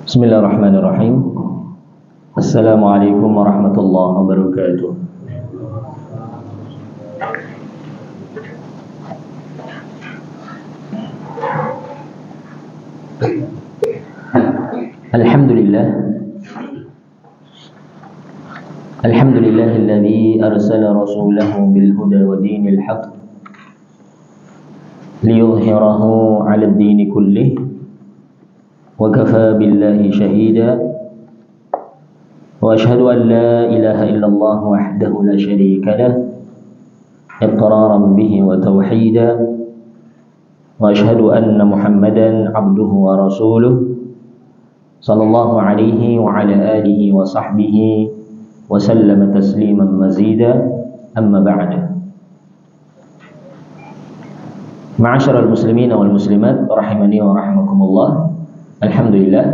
Bismillahirrahmanirrahim. Assalamualaikum warahmatullahi wabarakatuh. Alhamdulillahilladzi arsala rasulahu bil huda wa dinil haqq liyudhhirahu 'alad dini kullih wa kafaa billahi shahida wa ashhadu an la ilaha illallah wahdahu la sharika lah iqraran bihi wa tauhida wa ashhadu anna Muhammadan 'abduhu wa rasuluh sallallahu alaihi wa ala alihi wa sahbihi wa sallama tasliman mazida, amma ba'da. Ma'asyiral muslimin wal muslimat rahimani wa rahimakumullah. Alhamdulillah,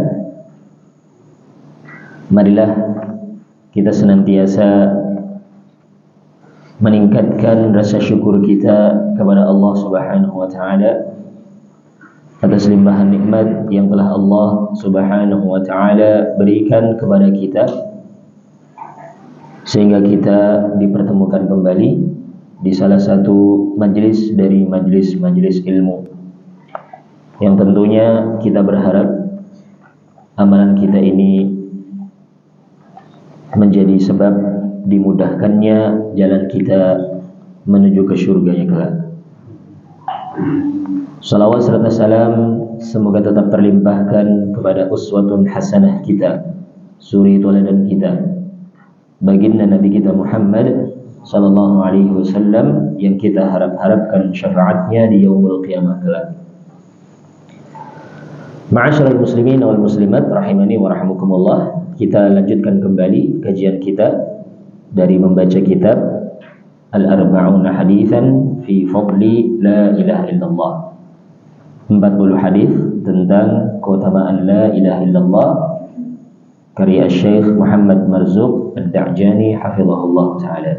marilah kita senantiasa meningkatkan rasa syukur kita kepada Allah Subhanahu wa taala atas limpahan nikmat yang telah Allah Subhanahu wa taala berikan kepada kita, sehingga kita dipertemukan kembali di salah satu majlis dari majlis-majlis ilmu yang tentunya kita berharap amalan kita ini menjadi sebab dimudahkannya jalan kita menuju ke surganya kelak. Salawat serta salam semoga tetap terlimpahkan kepada uswatun hasanah kita, suri teladan kita, baginda Nabi kita Muhammad sallallahu alaihi wasallam yang kita harap-harapkan syafaatnya di yaumul qiyamah kelak. Ma'asyiral muslimin wal muslimat rahimani wa rahimakumullah. Kita lanjutkan kembali kajian kita dari membaca kitab Al-Arba'un Haditsan fi Fadli La Ilaha Illallah. 40 hadis tentang keutamaan La Ilaha Illallah karya Syekh Muhammad Marzuq Ad-Da'jani hafizahullah ta'ala.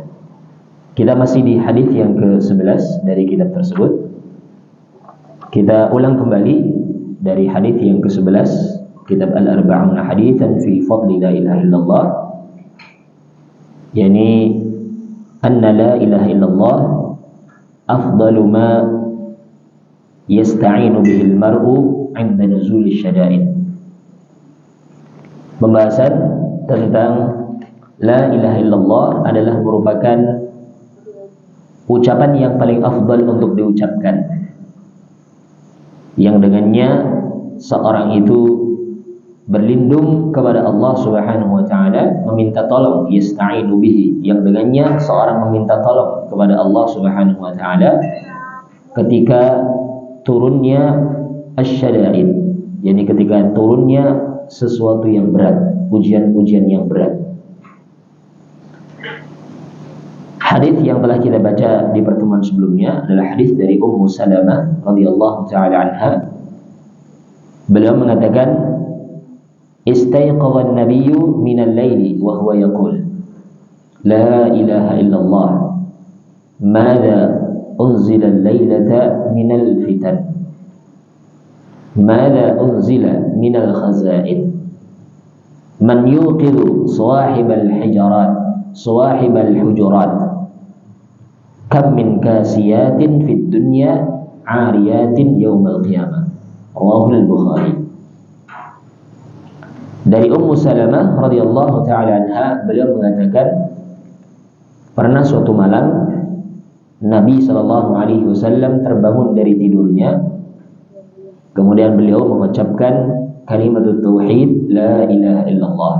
Kita masih di hadis yang ke-11 dari kitab tersebut. Kita ulang kembali dari hadis yang ke-11 kitab Al-Arba'un Haditsan fi Fadli La Ilaha Illallah, yakni anna la ilaha illallah afdalu ma yasta'inu bihil mar'u 'inda nuzuli syada'id. Pembahasan tentang la ilaha illallah adalah merupakan ucapan yang paling afdal untuk diucapkan, yang dengannya seorang itu berlindung kepada Allah Subhanahu wa taala, meminta tolong, yasta'inu bihi, yang dengannya seorang meminta tolong kepada Allah Subhanahu wa taala ketika turunnya asyada'id, yakni ketika turunnya sesuatu yang berat, ujian-ujian yang berat. Hadis yang telah kita baca di pertemuan sebelumnya adalah hadis dari Ummu Salamah radhiyallahu taala anha. Beliau mengatakan, istayqadha an-nabiyyu min al-laili wa huwa yaqul la ilaha illallah madza unzila al-lailata min al-fitan madza unzila min al-khaza'in man yuqidhu sahib al-hijarat sahib al-hujurat kam min kasiyatin fid dunya 'ariyatin yaumal qiyamah. Rawahu al-Bukhari. Dari Ummu Salamah radhiyallahu taala anha, beliau mengatakan, pernah suatu malam Nabi sallallahu alaihi wasallam terbangun dari tidurnya, kemudian beliau mengucapkan kalimat tauhid la ilaha illallah.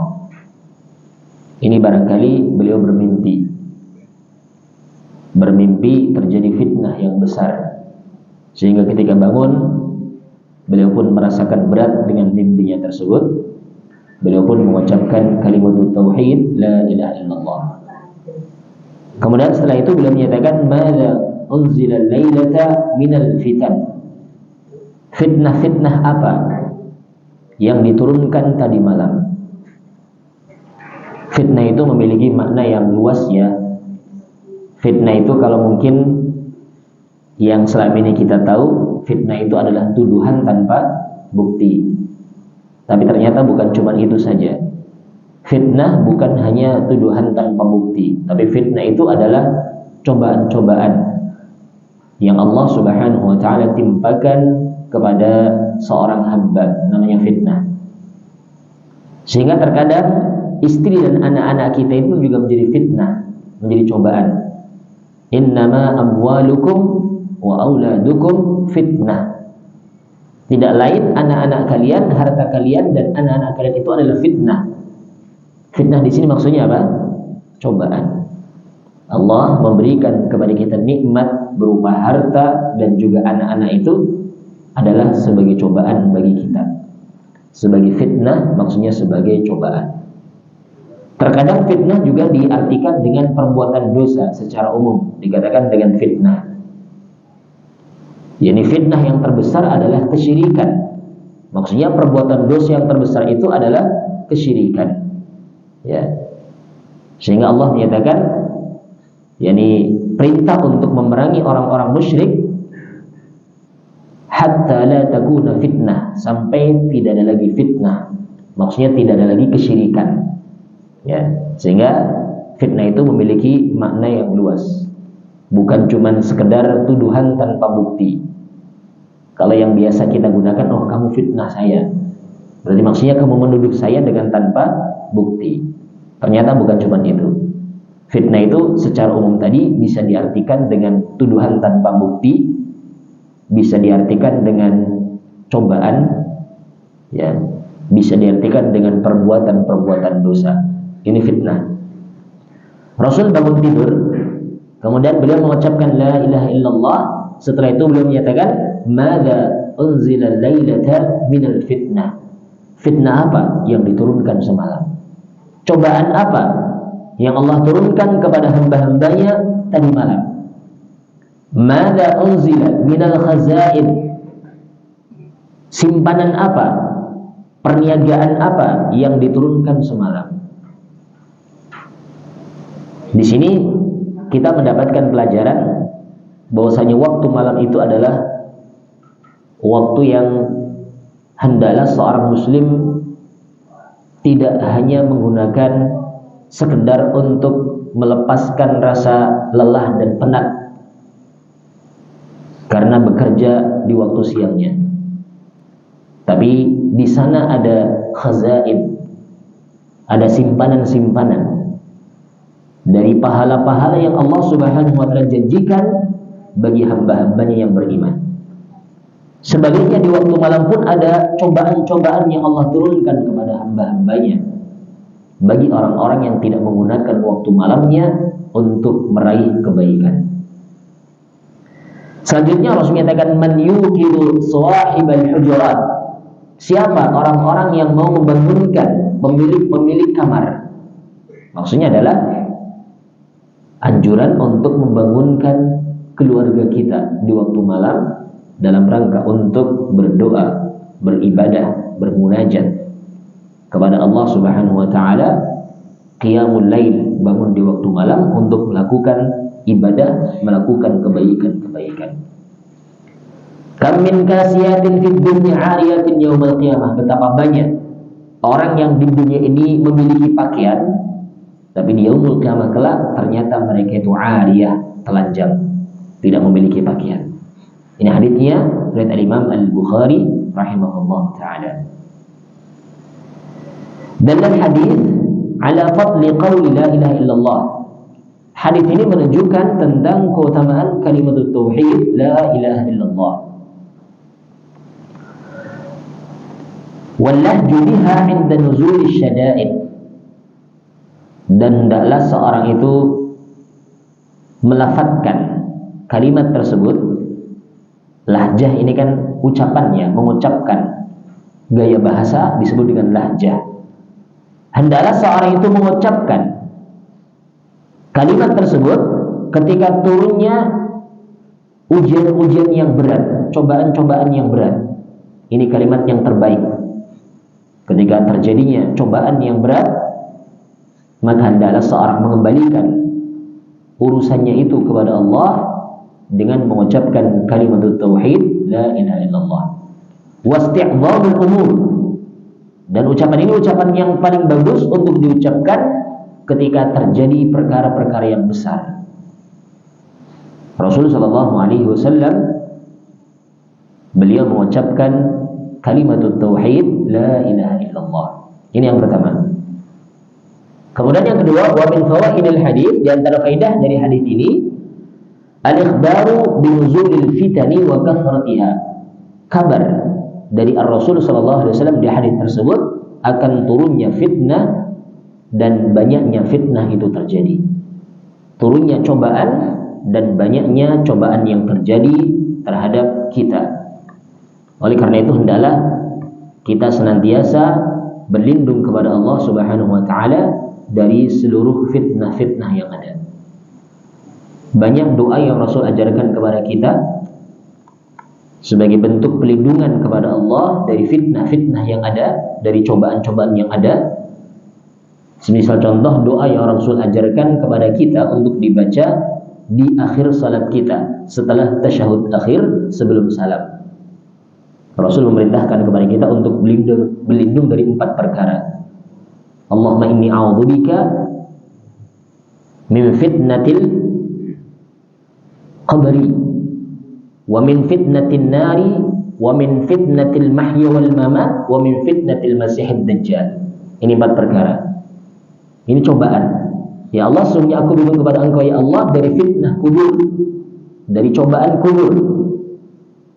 Ini barangkali beliau bermimpi terjadi fitnah yang besar, sehingga ketika bangun beliau pun merasakan berat dengan mimpinya tersebut. Beliau pun mengucapkan kalimat tauhid la ilaha illallah. Kemudian setelah itu beliau menyatakan madza unzila al-lailata minal fitan. Fitnah-fitnah apa yang diturunkan tadi malam? Fitnah itu memiliki makna yang luas ya. Fitnah itu kalau mungkin Yang selama ini kita tahu fitnah itu adalah tuduhan tanpa bukti. Tapi ternyata bukan cuma itu saja. Fitnah bukan hanya tuduhan tanpa bukti, tapi fitnah itu adalah cobaan-cobaan yang Allah Subhanahu wa taala timpakan kepada seorang hamba, namanya fitnah. Sehingga terkadang istri dan anak-anak kita itu juga menjadi fitnah, menjadi cobaan. Innama amwalukum wa auladukum fitnah. Tidak lain anak-anak kalian, harta kalian dan anak-anak kalian itu adalah fitnah. Fitnah di sini maksudnya apa? Cobaan. Allah memberikan kepada kita nikmat berupa harta dan juga anak-anak itu adalah sebagai cobaan bagi kita. Sebagai fitnah maksudnya sebagai cobaan. Terkadang fitnah juga diartikan dengan perbuatan dosa secara umum, dikatakan dengan fitnah. Yani fitnah yang terbesar adalah kesyirikan. Maksudnya perbuatan dosa yang terbesar itu adalah kesyirikan. Ya. Sehingga Allah menyatakan yakni perintah untuk memerangi orang-orang musyrik hatta la takuna fitnah, sampai tidak ada lagi fitnah. Maksudnya tidak ada lagi kesyirikan. Ya, sehingga fitnah itu memiliki makna yang luas. Bukan cuma sekedar tuduhan tanpa bukti. Kalau yang biasa kita gunakan, oh kamu fitnah saya, berarti maksudnya kamu menuduh saya dengan tanpa bukti. Ternyata bukan cuma itu. Fitnah itu secara umum tadi bisa diartikan dengan tuduhan tanpa bukti, bisa diartikan dengan cobaan, ya, bisa diartikan dengan perbuatan-perbuatan dosa. Ini fitnah. Rasul bangun tidur, kemudian beliau mengucapkan la ilaha illallah. Setelah itu beliau menyatakan, "Madza unzila lailata minal fitnah?" Fitnah apa yang diturunkan semalam? Cobaan apa yang Allah turunkan kepada hamba-hambanya tadi malam? Madza unzila minal khazain? Simpanan apa? Perniagaan apa yang diturunkan semalam? Di sini kita mendapatkan pelajaran bahwasanya waktu malam itu adalah waktu yang hendaklah seorang muslim tidak hanya menggunakan sekedar untuk melepaskan rasa lelah dan penat karena bekerja di waktu siangnya. Tapi di sana ada khazain, ada simpanan-simpanan dari pahala-pahala yang Allah Subhanahu wa taala janjikan bagi hamba-hambanya yang beriman. Sebaliknya di waktu malam pun ada cobaan-cobaan yang Allah turunkan kepada hamba-hambanya bagi orang-orang yang tidak menggunakan waktu malamnya untuk meraih kebaikan. Selanjutnya Rasul menyatakan, man yuqidu sawahibal hujurat. Siapa orang-orang yang mau membangunkan pemilik kamar? Maksudnya adalah anjuran untuk membangunkan keluarga kita di waktu malam dalam rangka untuk berdoa, beribadah, bermunajat kepada Allah Subhanahu wa taala. Qiyamul lail, bangun di waktu malam untuk melakukan ibadah, melakukan kebaikan-kebaikan. Kam min kasiyatin fid dunya 'ariyatin yaumil qiyamah. Betapa banyak orang yang di dunia ini memiliki pakaian, tapi di yaumul qiyamah kelak ternyata mereka itu 'ariyah, telanjang, tidak memiliki pakaian. Ini hadisnya riwayat Imam Al-Bukhari rahimahullah taala. Dan hadis ala fadli qauli la ilaha illallah. Hadis ini menunjukkan tentang keutamaan kalimat tauhid la ilaha illallah. Wallahju biha 'inda nuzul syada'id. Dan hendaklah seorang itu melafadzkan kalimat tersebut. Lahjah ini kan ucapannya, mengucapkan. Gaya bahasa disebut dengan lahjah. Hendaklah seorang itu mengucapkan kalimat tersebut ketika turunnya ujian-ujian yang berat, cobaan-cobaan yang berat. Ini kalimat yang terbaik. Ketika terjadinya cobaan yang berat, maka hendaklah seorang mengembalikan urusannya itu kepada Allah dengan mengucapkan kalimat tauhid la ilaha illallah. Wasti'dhamul umur, dan ucapan ini ucapan yang paling bagus untuk diucapkan ketika terjadi perkara-perkara yang besar. Rasulullah sallallahu alaihi wasallam beliau mengucapkan kalimat tauhid la ilaha illallah. Ini yang pertama. Kemudian yang kedua, wa min fawaidil hadis, di antara faedah dari hadis ini al-ikhbaru binuzulil fitani wa kathratiha. Kabar dari Ar-Rasul sallallahu alaihi wasallam di hadis tersebut akan turunnya fitnah dan banyaknya fitnah itu terjadi. Turunnya cobaan dan banyaknya cobaan yang terjadi terhadap kita. Oleh karena itu hendaklah kita senantiasa berlindung kepada Allah Subhanahu wa taala dari seluruh fitnah-fitnah yang ada. Banyak doa yang Rasul ajarkan kepada kita sebagai bentuk pelindungan kepada Allah dari fitnah-fitnah yang ada, dari cobaan-cobaan yang ada. Semisal contoh doa yang Rasul ajarkan kepada kita untuk dibaca di akhir salat kita setelah tasyahud akhir sebelum salam. Rasul memerintahkan kepada kita untuk berlindung dari 4 perkara. Allahumma inni a'udzubika min fitnatil qabri wa min fitnatin nari wa min fitnatil mahya wal mamat wa min fitnatil masihid dajjal. Ini 4 perkara. Ini cobaan. Ya Allah, sungguhnya aku berlindung kepada Engkau ya Allah dari fitnah kubur, dari cobaan kubur.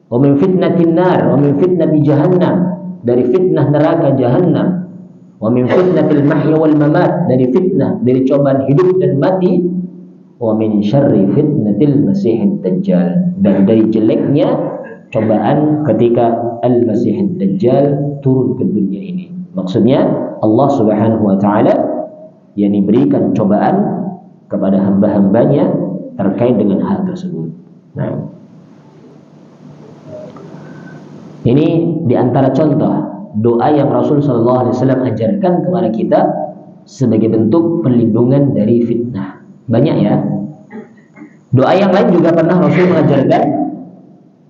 Wa min fitnatin nar, wa min fitnati jahannam, dari fitnah neraka jahannam. Wa min fitnatil mahya wal mamat, dari fitnah, dari cobaan hidup dan mati. Wa min syarri fitnatil masihid dajjal, dan dari jeleknya cobaan ketika al-masihid dajjal turun ke dunia ini. Maksudnya Allah Subhanahu wa taala yang diberikan cobaan kepada hamba-hambanya terkait dengan hal tersebut. Nah, ini diantara contoh doa yang Rasul sallallahu alaihi wasallam ajarkan kepada kita sebagai bentuk perlindungan dari fitnah. Banyak ya. Doa yang lain juga pernah Rasul mengajarkan,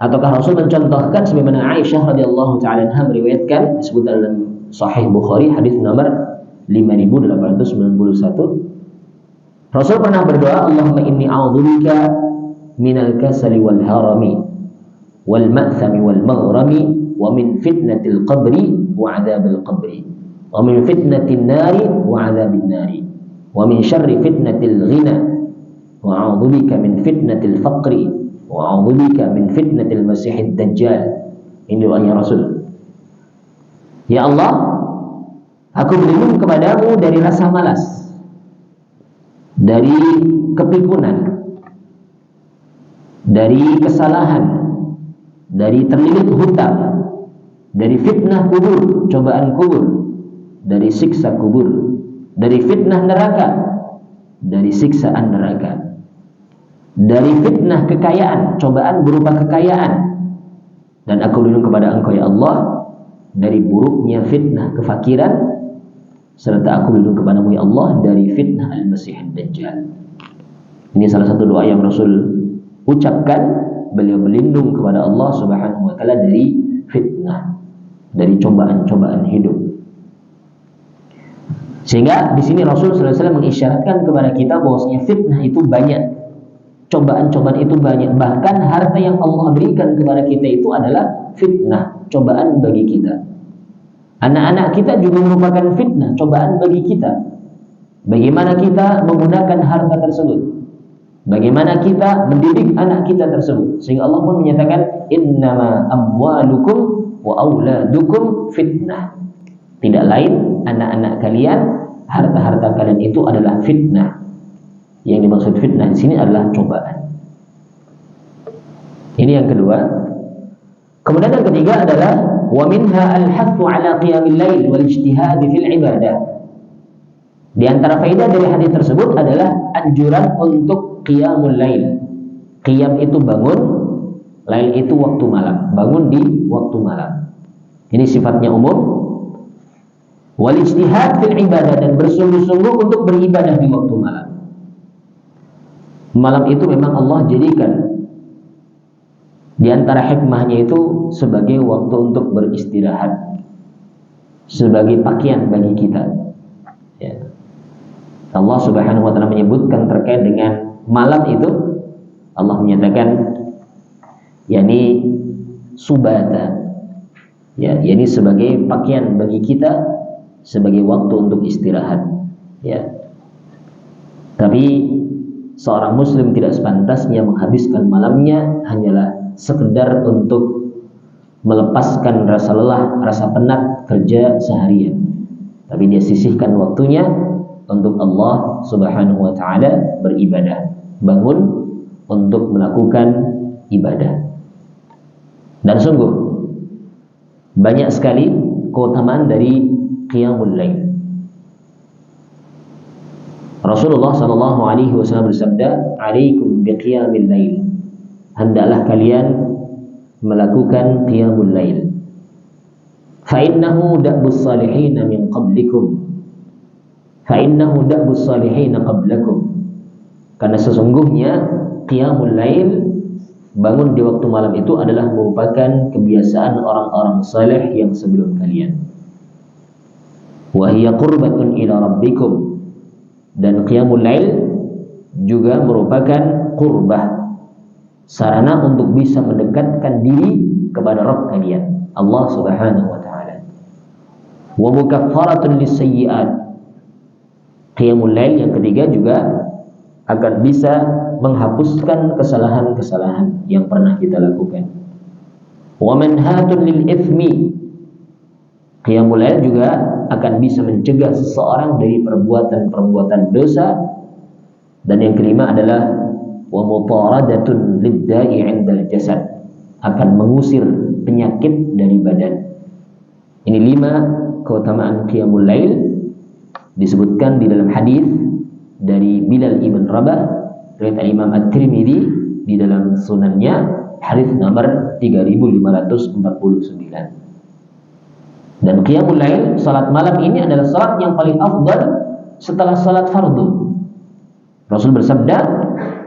ataukah Rasul mencontohkan, sebagaimana Aisyah radhiyallahu taala anha meriwayatkan disebut dalam Sahih Bukhari hadis nomor 5891. Rasul pernah berdoa, Allahumma inni a'udzubika minal kasali wal harami wal ma'thami wal maghrami wa min fitnatil qabri wa 'adzabil qabri wa min fitnatin nari wa 'adzabil nari wa min syarri fitnatil ghina wa a'udzubika min fitnatil faqri wa a'udzubika min fitnatil masihid dajjal. Ini doanya Rasul. Ya Allah, aku berlindung kepadamu dari rasa malas, dari kepikunan, dari kesalahan, dari terlilit hutang, dari fitnah kubur, cobaan kubur, dari siksa kubur, dari fitnah neraka, dari siksaan neraka, dari fitnah kekayaan, cobaan berupa kekayaan. Dan aku berlindung kepada Engkau ya Allah dari buruknya fitnah kefakiran, serta aku berlindung kepadamu ya Allah dari fitnah al-masihid dajjal. Ini salah satu doa yang Rasul ucapkan. Beliau berlindung kepada Allah Subhanahu wa taala dari fitnah, dari cobaan-cobaan hidup. Sehingga di sini Rasul sallallahu alaihi wasallam mengisyaratkan kepada kita bahwasanya fitnah itu banyak, cobaan-cobaan itu banyak. Bahkan harta yang Allah berikan kepada kita itu adalah fitnah, cobaan bagi kita. Anak-anak kita juga merupakan fitnah, cobaan bagi kita. Bagaimana kita menggunakan harta tersebut, bagaimana kita mendidik anak kita tersebut. Sehingga Allah pun menyatakan innama amwalukum wa auladukum fitnah. Tidak lain, anak-anak kalian, harta-harta kalian itu adalah fitnah. Yang dimaksud fitnah di sini adalah cobaan. Ini yang kedua. Kemudian yang ketiga adalah wa minha al-hathu ala qiyamil lail wal ijtihad fil ibadah. Di antara faedah dari hadis tersebut adalah anjuran untuk qiyamul lail. Qiyam itu bangun, lail itu waktu malam, bangun di waktu malam. Ini sifatnya umum. Wal ijtihad fil ibadah, dan bersungguh-sungguh untuk beribadah di waktu malam. Malam itu memang Allah jadikan Di antara hikmahnya itu sebagai waktu untuk beristirahat, sebagai pakaian bagi kita. Ya. Allah Subhanahu wa taala menyebutkan terkait dengan malam itu, Allah menyatakan yakni subata. Ya, yakni sebagai pakaian bagi kita, sebagai waktu untuk istirahat. Ya. Tapi seorang muslim tidak sepantasnya menghabiskan malamnya hanyalah sekedar untuk melepaskan rasa lelah, rasa penat kerja seharian. Tapi dia sisihkan waktunya untuk Allah Subhanahu wa taala beribadah. Bangun untuk melakukan ibadah. Dan sungguh banyak sekali keutamaan dari qiyamul lail. Rasulullah sallallahu alaihi wasallam bersabda, "Alaikum biqiyamil lail." Hendaklah kalian melakukan qiyamul lail. Fa innahu da'bus salihin min qablikum. Fa innahu da'bus salihin qablakum. Karena sesungguhnya qiyamul lail, bangun di waktu malam itu adalah merupakan kebiasaan orang-orang saleh yang sebelum kalian. Wa hiya qurbatun ila rabbikum. Dan qiyamul lail juga merupakan qurbah, sarana untuk bisa mendekatkan diri kepada Rabb kalian, Allah Subhanahu wa taala. Wa mukaffaratun lisayyi'at. Qiyamul lail yang ketiga juga akan bisa menghapuskan kesalahan-kesalahan yang pernah kita lakukan. Wa manhatun lil ithmi. Qiyamul lail juga akan bisa mencegah seseorang dari perbuatan-perbuatan dosa. Dan yang kelima adalah wa mutaradatun lidda'i 'indal jasad, akan mengusir penyakit dari badan. Ini 5 keutamaan qiyamul lail disebutkan di dalam hadis dari Bilal ibn Rabah riwayat Imam At-Tirmidzi di dalam sunannya, hadis nomor 3549. Dan qiyamul lail, salat malam ini adalah salat yang paling afdal setelah salat fardu. Rasul bersabda,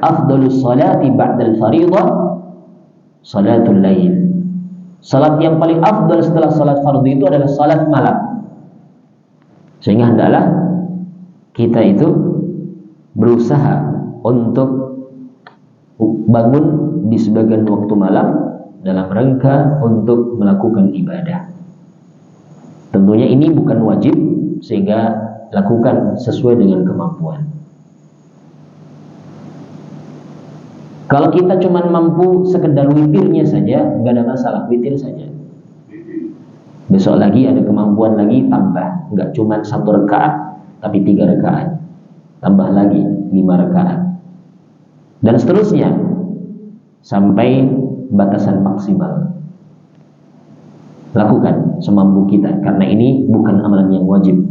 afdalus salati ba'dal fariḍah salatul lail. Salat yang paling afdal setelah salat fardu itu adalah salat malam. Sehingga hendaklah kita itu berusaha untuk bangun di sebagian waktu malam dalam rangka untuk melakukan ibadah. Tentunya ini bukan wajib, sehingga lakukan sesuai dengan kemampuan. Kalau kita cuma mampu sekedar witirnya saja, nggak ada masalah, witir saja. Besok lagi ada kemampuan lagi, tambah. Nggak cuma 1 rakaat, tapi 3 rakaat. Tambah lagi 5 rakaat. Dan seterusnya, sampai batasan maksimal. Lakukan semampu kita, karena ini bukan amalan yang wajib.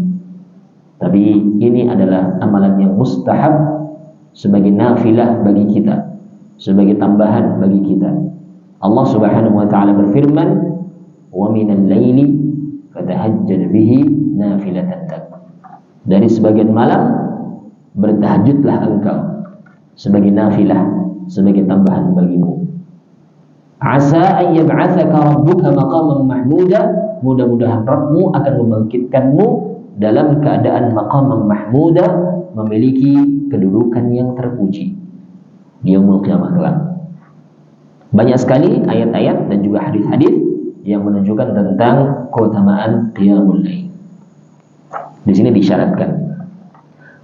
Tapi ini adalah amalan yang mustahab sebagai nafilah bagi kita, sebagai tambahan bagi kita. Allah Subhanahu wa taala berfirman, "Wa minal laili fatahajjad bihi nafilatan lak." Dari sebagian malam bertahajudlah engkau sebagai nafilah, sebagai tambahan bagimu. Asa an yab'atsaka rabbuka maqaman mahmuda. Mudah-mudahan Rabbmu akan membangkitkanmu dalam keadaan maqaman mahmuda, memiliki kedudukan yang terpuji di yaumul qiyamah kelak. Banyak sekali ayat-ayat dan juga hadis-hadis yang menunjukkan tentang keutamaan qiyamul lail. Di sini disyaratkan.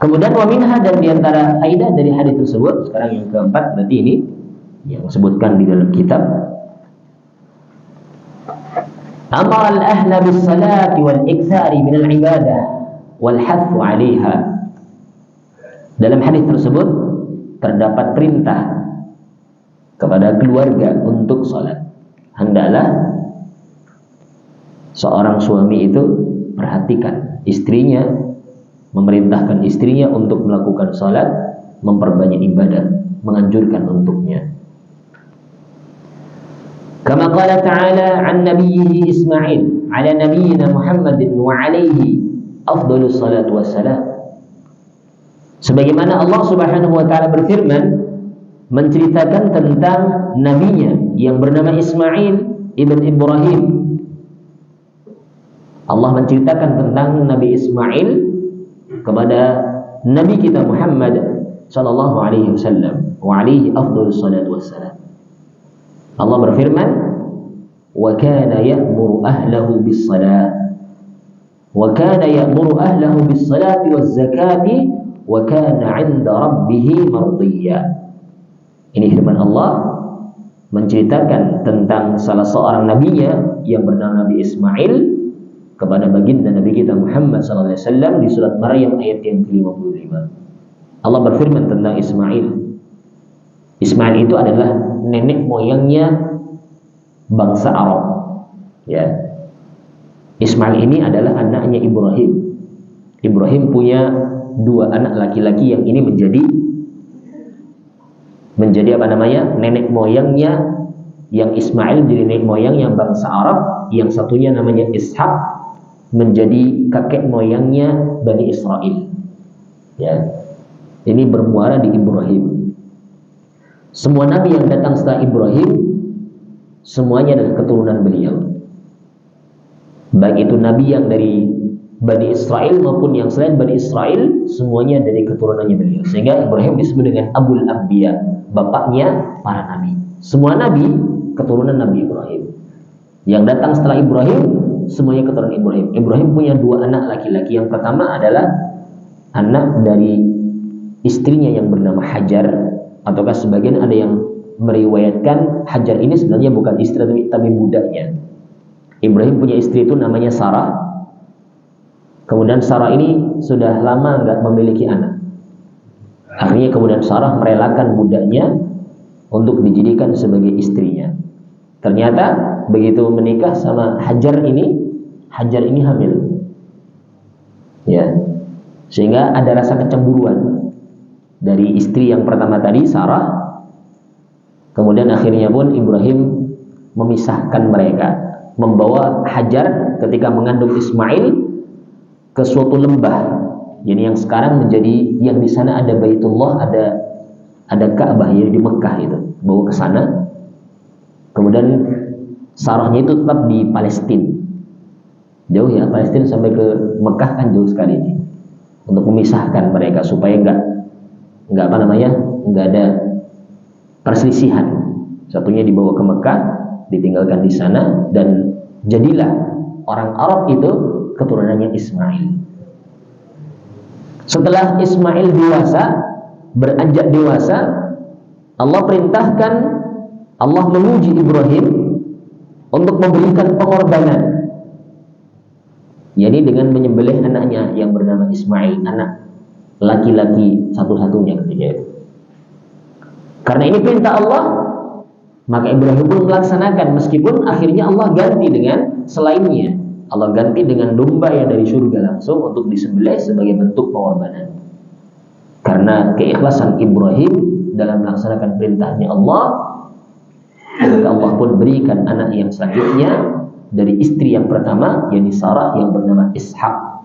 Kemudian wa minha, dan di antara faedah dari hadis tersebut, sekarang yang keempat berarti ini yang disebutkan di dalam kitab, amara al-ahla bis-salati wal-iktsari min al-ibadah wal hathu 'alaiha. Dalam hadis tersebut terdapat perintah kepada keluarga untuk salat. Hendaklah seorang suami itu perhatikan istrinya, memerintahkan istrinya untuk melakukan salat, memperbanyak ibadah, menganjurkan untuknya. Kama qala ta'ala an nabiyhi Ismail ala nabiyyina Muhammadin wa alaihi afdhalus salatu wassalam. Sebagaimana Allah Subhanahu wa taala berfirman menceritakan tentang nabinya yang bernama Ismail ibn Ibrahim. Allah menceritakan tentang Nabi Ismail kepada Nabi kita Muhammad sallallahu alaihi wasallam wa alaihi afdhalus salatu wassalam. Allah berfirman, "Wa kana ya'muru ahlahu bis-shalah wa kana ya'muru ahlahu bis-salati waz-zakati wa kana 'inda rabbih mardiyya." Ini firman Allah menceritakan tentang salah seorang nabinya yang bernama Nabi Ismail kepada baginda Nabi kita Muhammad SAW di surat Maryam ayat yang ke-55. Allah berfirman tentang Ismail. Ismail itu adalah nenek moyangnya bangsa Arab. Ya. Ismail ini adalah anaknya Ibrahim. Ibrahim punya dua anak laki-laki yang ini menjadi apa namanya? Nenek moyangnya, yang Ismail jadi nenek moyang yang bangsa Arab, yang satunya namanya Ishak menjadi kakek moyangnya Bani Israel. Ya. Ini bermuara di Ibrahim. Semua nabi yang datang setelah Ibrahim semuanya adalah keturunan beliau. Baik itu nabi yang dari Bani Israel maupun yang selain Bani Israel, semuanya dari keturunannya beliau. Sehingga Ibrahim disebut dengan Abul Anbiya, bapaknya para nabi. Semua nabi keturunan Nabi Ibrahim. Yang datang setelah Ibrahim semuanya keturunan Ibrahim. Ibrahim punya dua anak laki-laki. Yang pertama adalah anak dari istrinya yang bernama Hajar, ataukah sebagian ada yang meriwayatkan Hajar ini sebenarnya bukan istri tapi budaknya. Ibrahim punya istri itu namanya Sarah. Kemudian Sarah ini sudah lama nggak memiliki anak. Akhirnya kemudian Sarah merelakan budaknya untuk dijadikan sebagai istrinya. Ternyata begitu menikah sama Hajar ini hamil. Ya. Sehingga ada rasa kecemburuan dari istri yang pertama tadi, Sarah. Kemudian akhirnya pun Ibrahim memisahkan mereka, membawa Hajar ketika mengandung Ismail ke suatu lembah. Jadi yang sekarang menjadi, yang di sana ada Baitullah, ada Ka'bah yang di Mekah itu, bawa ke sana. Kemudian Sarahnya itu tetap di Palestina. Jauh ya, Palestina sampai ke Mekah kan jauh sekali ini. Untuk memisahkan mereka supaya enggak ada perselisihan. Satunya dibawa ke Mekah, ditinggalkan di sana, dan jadilah orang Arab itu keturunannya Ismail. Setelah Ismail beranjak dewasa, Allah perintahkan, Allah menguji Ibrahim untuk memberikan pengorbanan, yakni dengan menyembelih anaknya yang bernama Ismail, anak laki-laki satu-satunya ketika itu. Karena ini perintah Allah, maka Ibrahim pun melaksanakan, meskipun akhirnya Allah ganti dengan selainnya. Allah ganti dengan domba yang dari surga langsung untuk disembelih sebagai bentuk pengorbanan. Karena keikhlasan Ibrahim dalam melaksanakan perintahnya Allah, maka Allah pun berikan anak yang selanjutnya dari istri yang pertama, yakni Sarah, yang bernama Ishak.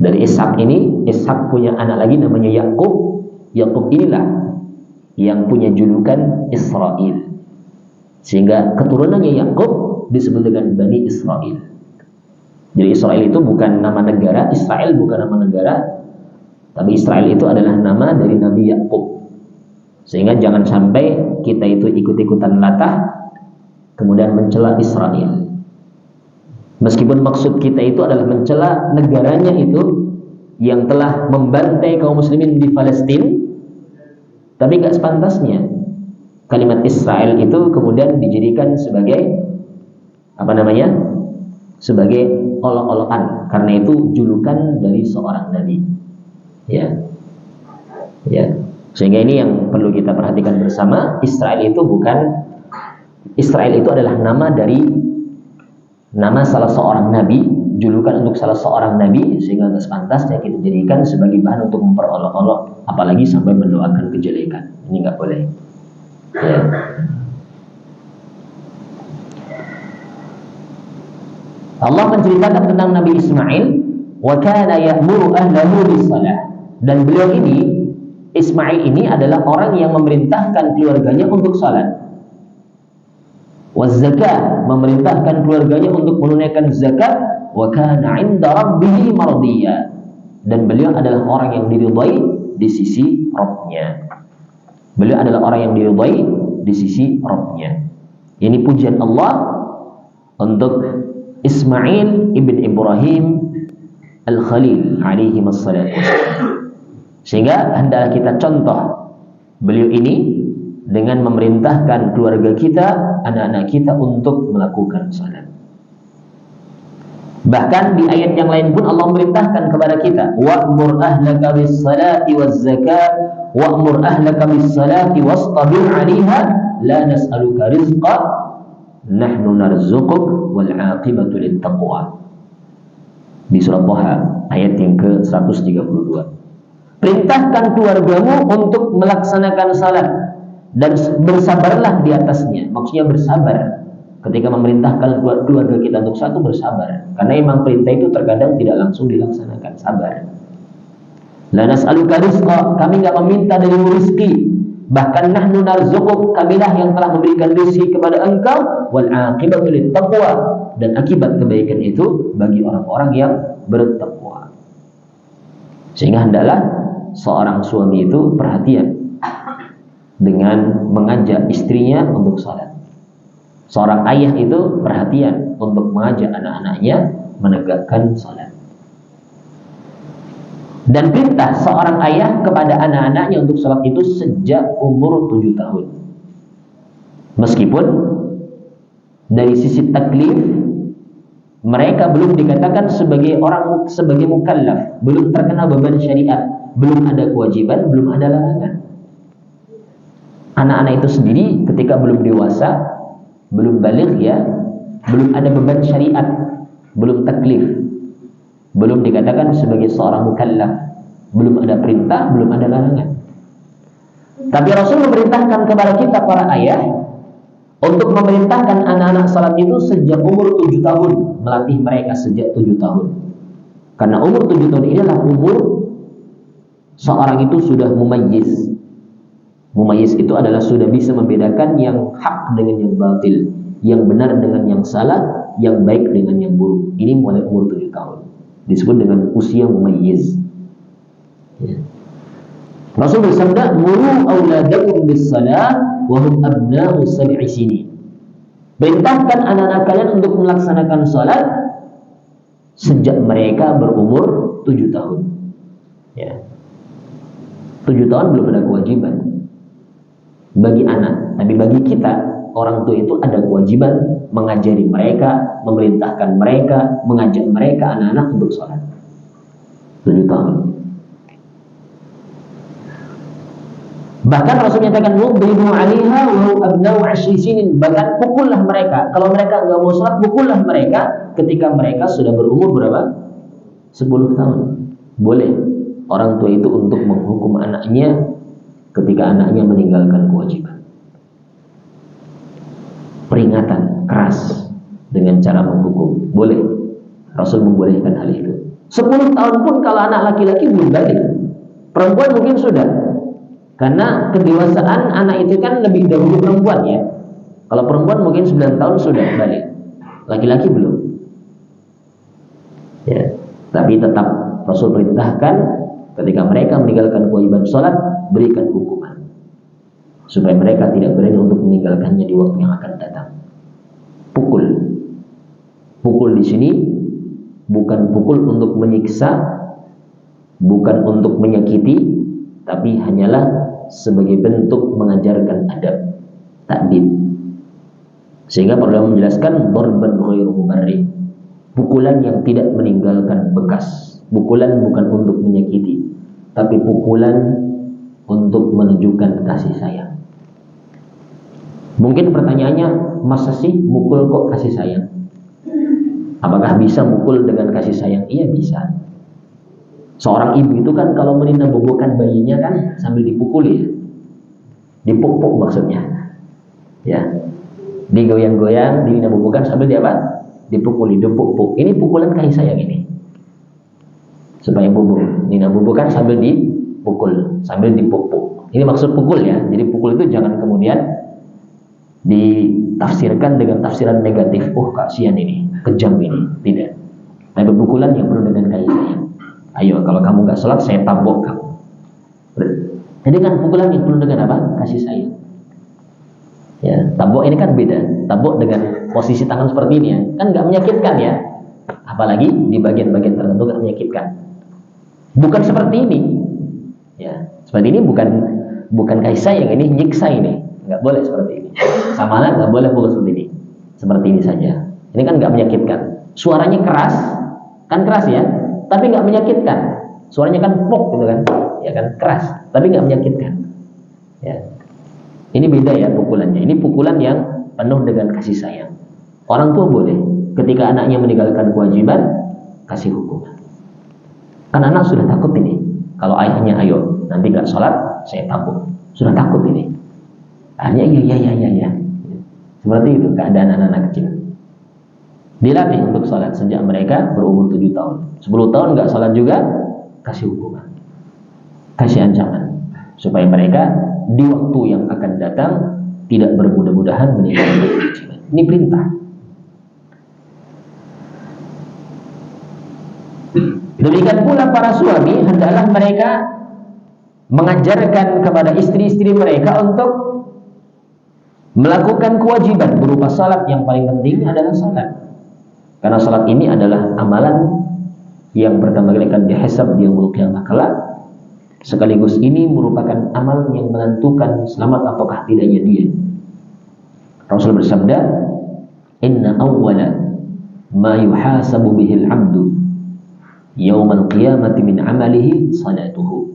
Dari Ishak ini, Ishak punya anak lagi namanya Yakub. Yakub inilah yang punya julukan Israel. Sehingga keturunannya Yakub disebut dengan Bani Israel. Jadi Israel itu bukan nama negara, Israel bukan nama negara, tapi Israel itu adalah nama dari Nabi Yakub. Sehingga jangan sampai kita itu ikut-ikutan latah kemudian mencela Israel. Meskipun maksud kita itu adalah mencela negaranya itu yang telah membantai kaum muslimin di Palestina, tapi gak sepantasnya kalimat Israel itu kemudian dijadikan sebagai sebagai olok-olokan, karena itu julukan dari seorang nabi. Ya. Sehingga ini yang perlu kita perhatikan bersama. Israel itu adalah nama salah seorang nabi, julukan untuk salah seorang nabi, sehingga tidak sepantasnya kita jadikan sebagai bahan untuk memperolok-olok, apalagi sampai mendoakan kejelekan. Ini nggak boleh. Ya. Allah menceritakan tentang Nabi Ismail, wa kana ya'muru ahlahu bis-shalah, dan beliau ini Ismail ini adalah orang yang memerintahkan keluarganya untuk salat. Waz-zakat, memerintahkan keluarganya untuk menunaikan zakat. Wa kana 'inda rabbih mardiyya, dan beliau adalah orang yang diridhai di sisi Rabb-nya. Beliau adalah orang yang diridhai di sisi Rabb-nya. Ini pujian Allah untuk Ismail ibn Ibrahim Al-Khalil alaihi wassalatu. Sehingga hendaklah kita contoh beliau ini dengan memerintahkan keluarga kita, anak-anak kita untuk melakukan salat. Bahkan di ayat yang lain pun Allah memerintahkan kepada kita, wa'mur ahlaka bis-salati waz-zakat wa'mur ahlaka bis-salati wastabir 'alaiha la nas'aluka rizqa nahnu narzuquk wal 'aqibatu lit-taqwa. Di surah Thaha ayat yang ke-132. Perintahkan keluargamu untuk melaksanakan salat dan bersabarlah di atasnya. Maksudnya bersabar ketika memerintahkan keluarga kita untuk satu, bersabar, karena memang perintah itu terkadang tidak langsung dilaksanakan. Sabar. La nas'aluka rizqa, kami enggak meminta darimu rezeki, bahkan nahnu narzuquk, kamilah yang telah memberikan rezeki kepada engkau, wal 'aqibatu lit taqwa, dan akibat kebaikan itu bagi orang-orang yang bertakwa. Sehingga hendaklah seorang suami itu perhatian dengan mengajak istrinya untuk salat. Seorang ayah itu perhatian untuk mengajak anak-anaknya menegakkan salat. Dan perintah seorang ayah kepada anak-anaknya untuk salat itu sejak umur 7 tahun. Meskipun dari sisi taklif mereka belum dikatakan sebagai orang, sebagai mukallaf, belum terkena beban syariat, belum ada kewajiban, belum ada larangan. Anak-anak itu sendiri ketika belum dewasa, belum baligh, ya, belum ada beban syariat, belum taklif, belum dikatakan sebagai seorang mukallaf, belum ada perintah, belum ada larangan. Tapi Rasul memerintahkan kepada kita para ayah untuk memerintahkan anak-anak salat itu sejak umur 7 tahun, melatih mereka sejak 7 tahun. Karena umur 7 tahun ini adalah umur seorang itu sudah mumayyiz. Mumayyiz itu adalah sudah bisa membedakan yang hak dengan yang batil, yang benar dengan yang salah, yang baik dengan yang buruk. Ini mulai umur 7 tahun. Disebut dengan usia mumayyiz. Ya. Rasul bersabda, "Muru auladakum bis-shalah wa hum abna'u sab'i sinin." Perintahkan anak-anak kalian untuk melaksanakan salat sejak mereka berumur 7 tahun. Ya. 7 tahun belum ada kewajiban bagi anak, tapi bagi kita orang tua itu ada kewajiban mengajari mereka, memerintahkan mereka, mengajak mereka anak-anak untuk salat. 7 tahun. Bahkan Rasul menyatakan mudribu 'alaiha wa hum abna'u 'ashri sinin, bahkan pukullah mereka. Kalau mereka enggak mau salat, pukullah mereka ketika mereka sudah berumur berapa? 10 tahun. Boleh orang tua itu untuk menghukum anaknya ketika anaknya meninggalkan kewajiban. Peringatan keras dengan cara menghukum. Boleh. Rasul membolehkan hal itu. 10 tahun pun kalau anak laki-laki belum balik. Perempuan mungkin sudah. Karena kedewasaan anak itu kan lebih dahulu perempuan, ya. Kalau perempuan mungkin 9 tahun sudah balik. Laki-laki belum. Ya. Tapi tetap Rasul perintahkan ketika mereka meninggalkan kewajiban sholat, berikan hukuman supaya mereka tidak berani untuk meninggalkannya di waktu yang akan datang. Pukul. Pukul di sini bukan pukul untuk menyiksa, bukan untuk menyakiti, tapi hanyalah sebagai bentuk mengajarkan adab, takdib. Sehingga perlu menjelaskan darban ghairu mubarrih, pukulan yang tidak meninggalkan bekas. Pukulan bukan untuk menyakiti, tapi pukulan untuk menunjukkan kasih sayang. Mungkin pertanyaannya, masa sih mukul kok kasih sayang? Apakah bisa mukul dengan kasih sayang? Iya, bisa. Seorang ibu itu kan kalau meninabobokan bayinya kan sambil dipukuli, dipuk-puk maksudnya, ya, digoyang-goyang, dininabobokan sambil dia apa? Dipukuli, dipuk-puk. Ini pukulan kasih sayang ini, supaya bobo. Ninabobokan sambil dipuk. dipukul, sambil dipupuk. Ini maksud pukul ya. Jadi pukul itu jangan kemudian ditafsirkan dengan tafsiran negatif. Oh, kasihan ini, kejam ini. Tidak. Tapi pukulan yang penuh dengan kasih sayang. Ayo, kalau kamu nggak sholat, saya tabok kamu. Jadi kan pukulan yang penuh dengan apa? Kasih sayang. Ya, tabok ini kan beda. Tabok dengan posisi tangan seperti ini ya, kan nggak menyakitkan ya. Apalagi di bagian-bagian tertentu kan menyakitkan. Bukan seperti ini. Ya, seperti ini bukan kasih sayang, ini nyiksa ini. Nggak boleh seperti ini. Sama lah nggak boleh pukul seperti ini. Seperti ini saja. Ini kan nggak menyakitkan. Suaranya keras, kan keras ya, tapi nggak menyakitkan. Suaranya kan pok gitu kan, ya kan keras, tapi nggak menyakitkan. Ya. Ini beda ya pukulannya. Ini pukulan yang penuh dengan kasih sayang. Orang tua boleh ketika anaknya meninggalkan kewajiban kasih hukuman. Kan anak sudah takut ini. Kalau ayahnya ayo nanti nggak sholat saya tabuk, sudah takut ini. Akhirnya iya. Seperti itu keadaan anak-anak kecil. Dilatih untuk sholat sejak mereka berumur 7 tahun. 10 tahun nggak sholat juga, kasih hukuman, kasih ancaman, supaya mereka di waktu yang akan datang tidak bermudah-mudahan meninggalkan kewajiban. Ini perintah. Demikian pula para suami hendaklah mereka mengajarkan kepada istri-istri mereka untuk melakukan kewajiban berupa salat. Yang paling penting adalah salat. Karena salat ini adalah amalan yang pertama kali akan dihisab di yaumul qiyamah kelak. Sekaligus ini merupakan amal yang menentukan selamat ataukah tidaknya dia. Rasul bersabda, "Inna awwala ma yuhasabu bihil 'abdu yaumal qiyamati min 'amalihi salatuhu.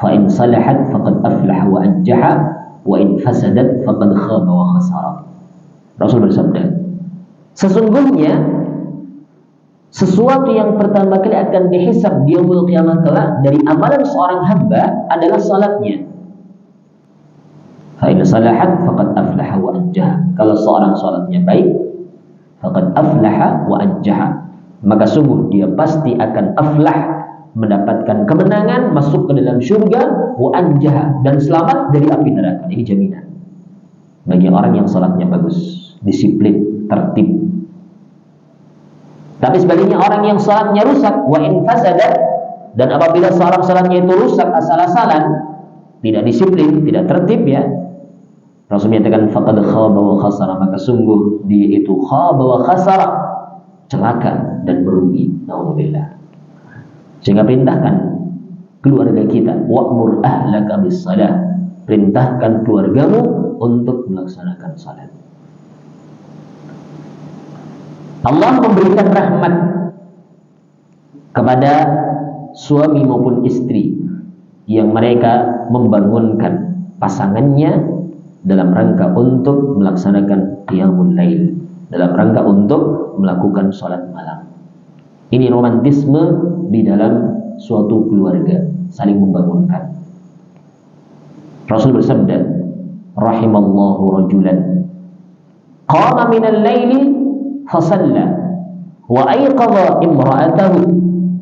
Fa in salahat faqad aflaha wa anjaha wa in fasadat faqad khaba wa khasara." Rasul bersabda, sesungguhnya sesuatu yang pertama kali akan dihisab di yaumul qiyamah kelak dari amalan seorang hamba adalah salatnya. Fa in salahat faqad aflaha wa anjaha. Kalau seorang salatnya baik, faqad aflaha wa anjaha, maka sungguh dia pasti akan aflah, mendapatkan kemenangan, masuk ke dalam surga, wa anjaha, dan selamat dari api neraka. Ini jaminan bagi orang yang salatnya bagus, disiplin, tertib. Tapi sebaliknya orang yang salatnya rusak, wa in fasadat, dan apabila seorang salatnya itu rusak asal-asalan, tidak disiplin, tidak tertib ya, Rasul menyatakan faqad khaba wa khasara, maka sungguh dia itu khaba wa khasara, celaka dan merugi. Nauzubillah. Sehingga perintahkan keluarga kita, wa'mur ahlaka bis shalah, perintahkan keluargamu untuk melaksanakan salat. Allah memberikan rahmat kepada suami maupun istri yang mereka membangunkan pasangannya dalam rangka untuk melaksanakan qiyamul lail, dalam rangka untuk melakukan salat malam. Ini romantisme di dalam suatu keluarga, saling membangunkan. Rasul bersabda, rahimallahu rajulan qama minal laili fasalla wa ayqadha imra'atahu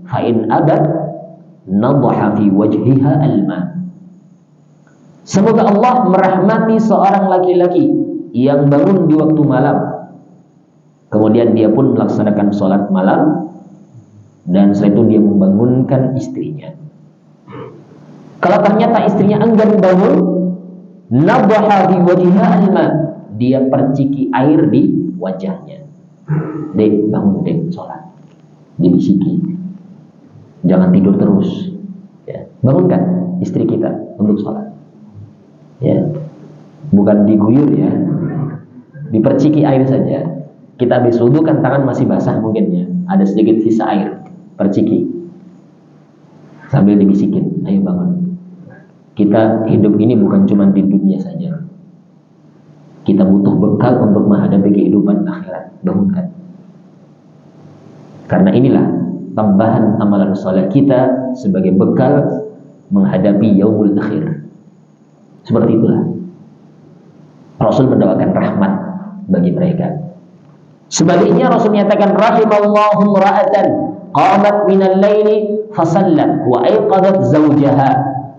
fa in abat nadha fi wajhiha alma. Semoga Allah merahmati seorang laki-laki yang bangun di waktu malam, kemudian dia pun melaksanakan sholat malam, dan setelah itu dia membangunkan istrinya. Kalau ternyata istrinya enggan bangun, nadha fi wajhiha alma, dia perciki air di wajahnya. Dek, bangun dek, sholat. Dibisiki, jangan tidur terus ya. Bangunkan istri kita untuk sholat ya. Bukan diguyur ya, diperciki air saja. Kita habis wudu kan tangan masih basah mungkin ya, ada sedikit sisa air, perciki sambil dibisikin, ayo bangun. Kita hidup ini bukan cuma di dunia saja, kita butuh bekal untuk menghadapi kehidupan akhirat. Bangunkan. Karena inilah tambahan amalan salat kita sebagai bekal menghadapi yaumul akhir. Seperti itulah Rasul mendoakan rahmat bagi mereka. Sebaliknya Rasul menyatakan rahimallahu ra'atan qamat minal laili fasallat wa ayqadat zawjaha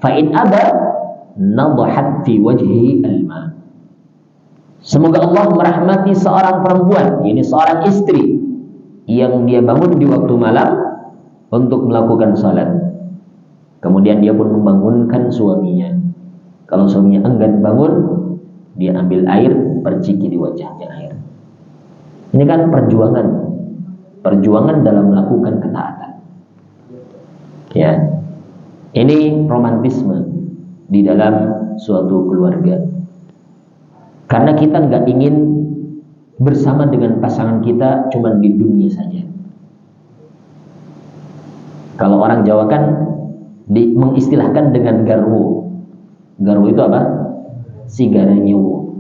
fa in aba nadhat fi wajhihi al-ma. Semoga Allah merahmati seorang perempuan, ini seorang istri yang dia bangun di waktu malam untuk melakukan salat. Kemudian dia pun membangunkan suaminya. Kalau suaminya enggan bangun, dia ambil air, perciki di wajahnya air. Ini kan perjuangan dalam melakukan ketaatan. Ya, ini romantisme di dalam suatu keluarga. Karena kita nggak ingin bersama dengan pasangan kita cuma di dunia saja. Kalau orang Jawa kan mengistilahkan dengan garwo. Garwo itu apa? Sigara nyewo.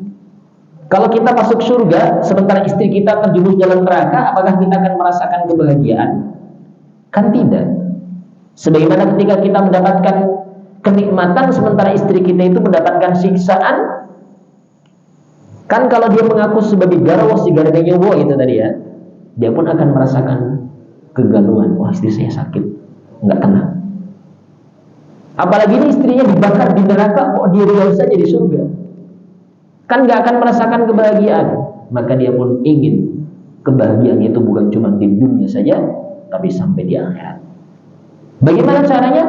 Kalau kita masuk surga sementara istri kita terjerumus dalam neraka, apakah kita akan merasakan kebahagiaan? Kan tidak. Sebagaimana ketika kita mendapatkan kenikmatan sementara istri kita itu mendapatkan siksaan. Kan kalau dia mengaku sebagai garwo sigara nyewo itu tadi ya, dia pun akan merasakan kegalauan. Wah, istri saya sakit, nggak tenang. Apalagi ini istrinya dibakar di neraka, kok dia riau saja di surga? Kan nggak akan merasakan kebahagiaan. Maka dia pun ingin kebahagiaan itu bukan cuma di dunia saja, tapi sampai di akhirat. Bagaimana caranya?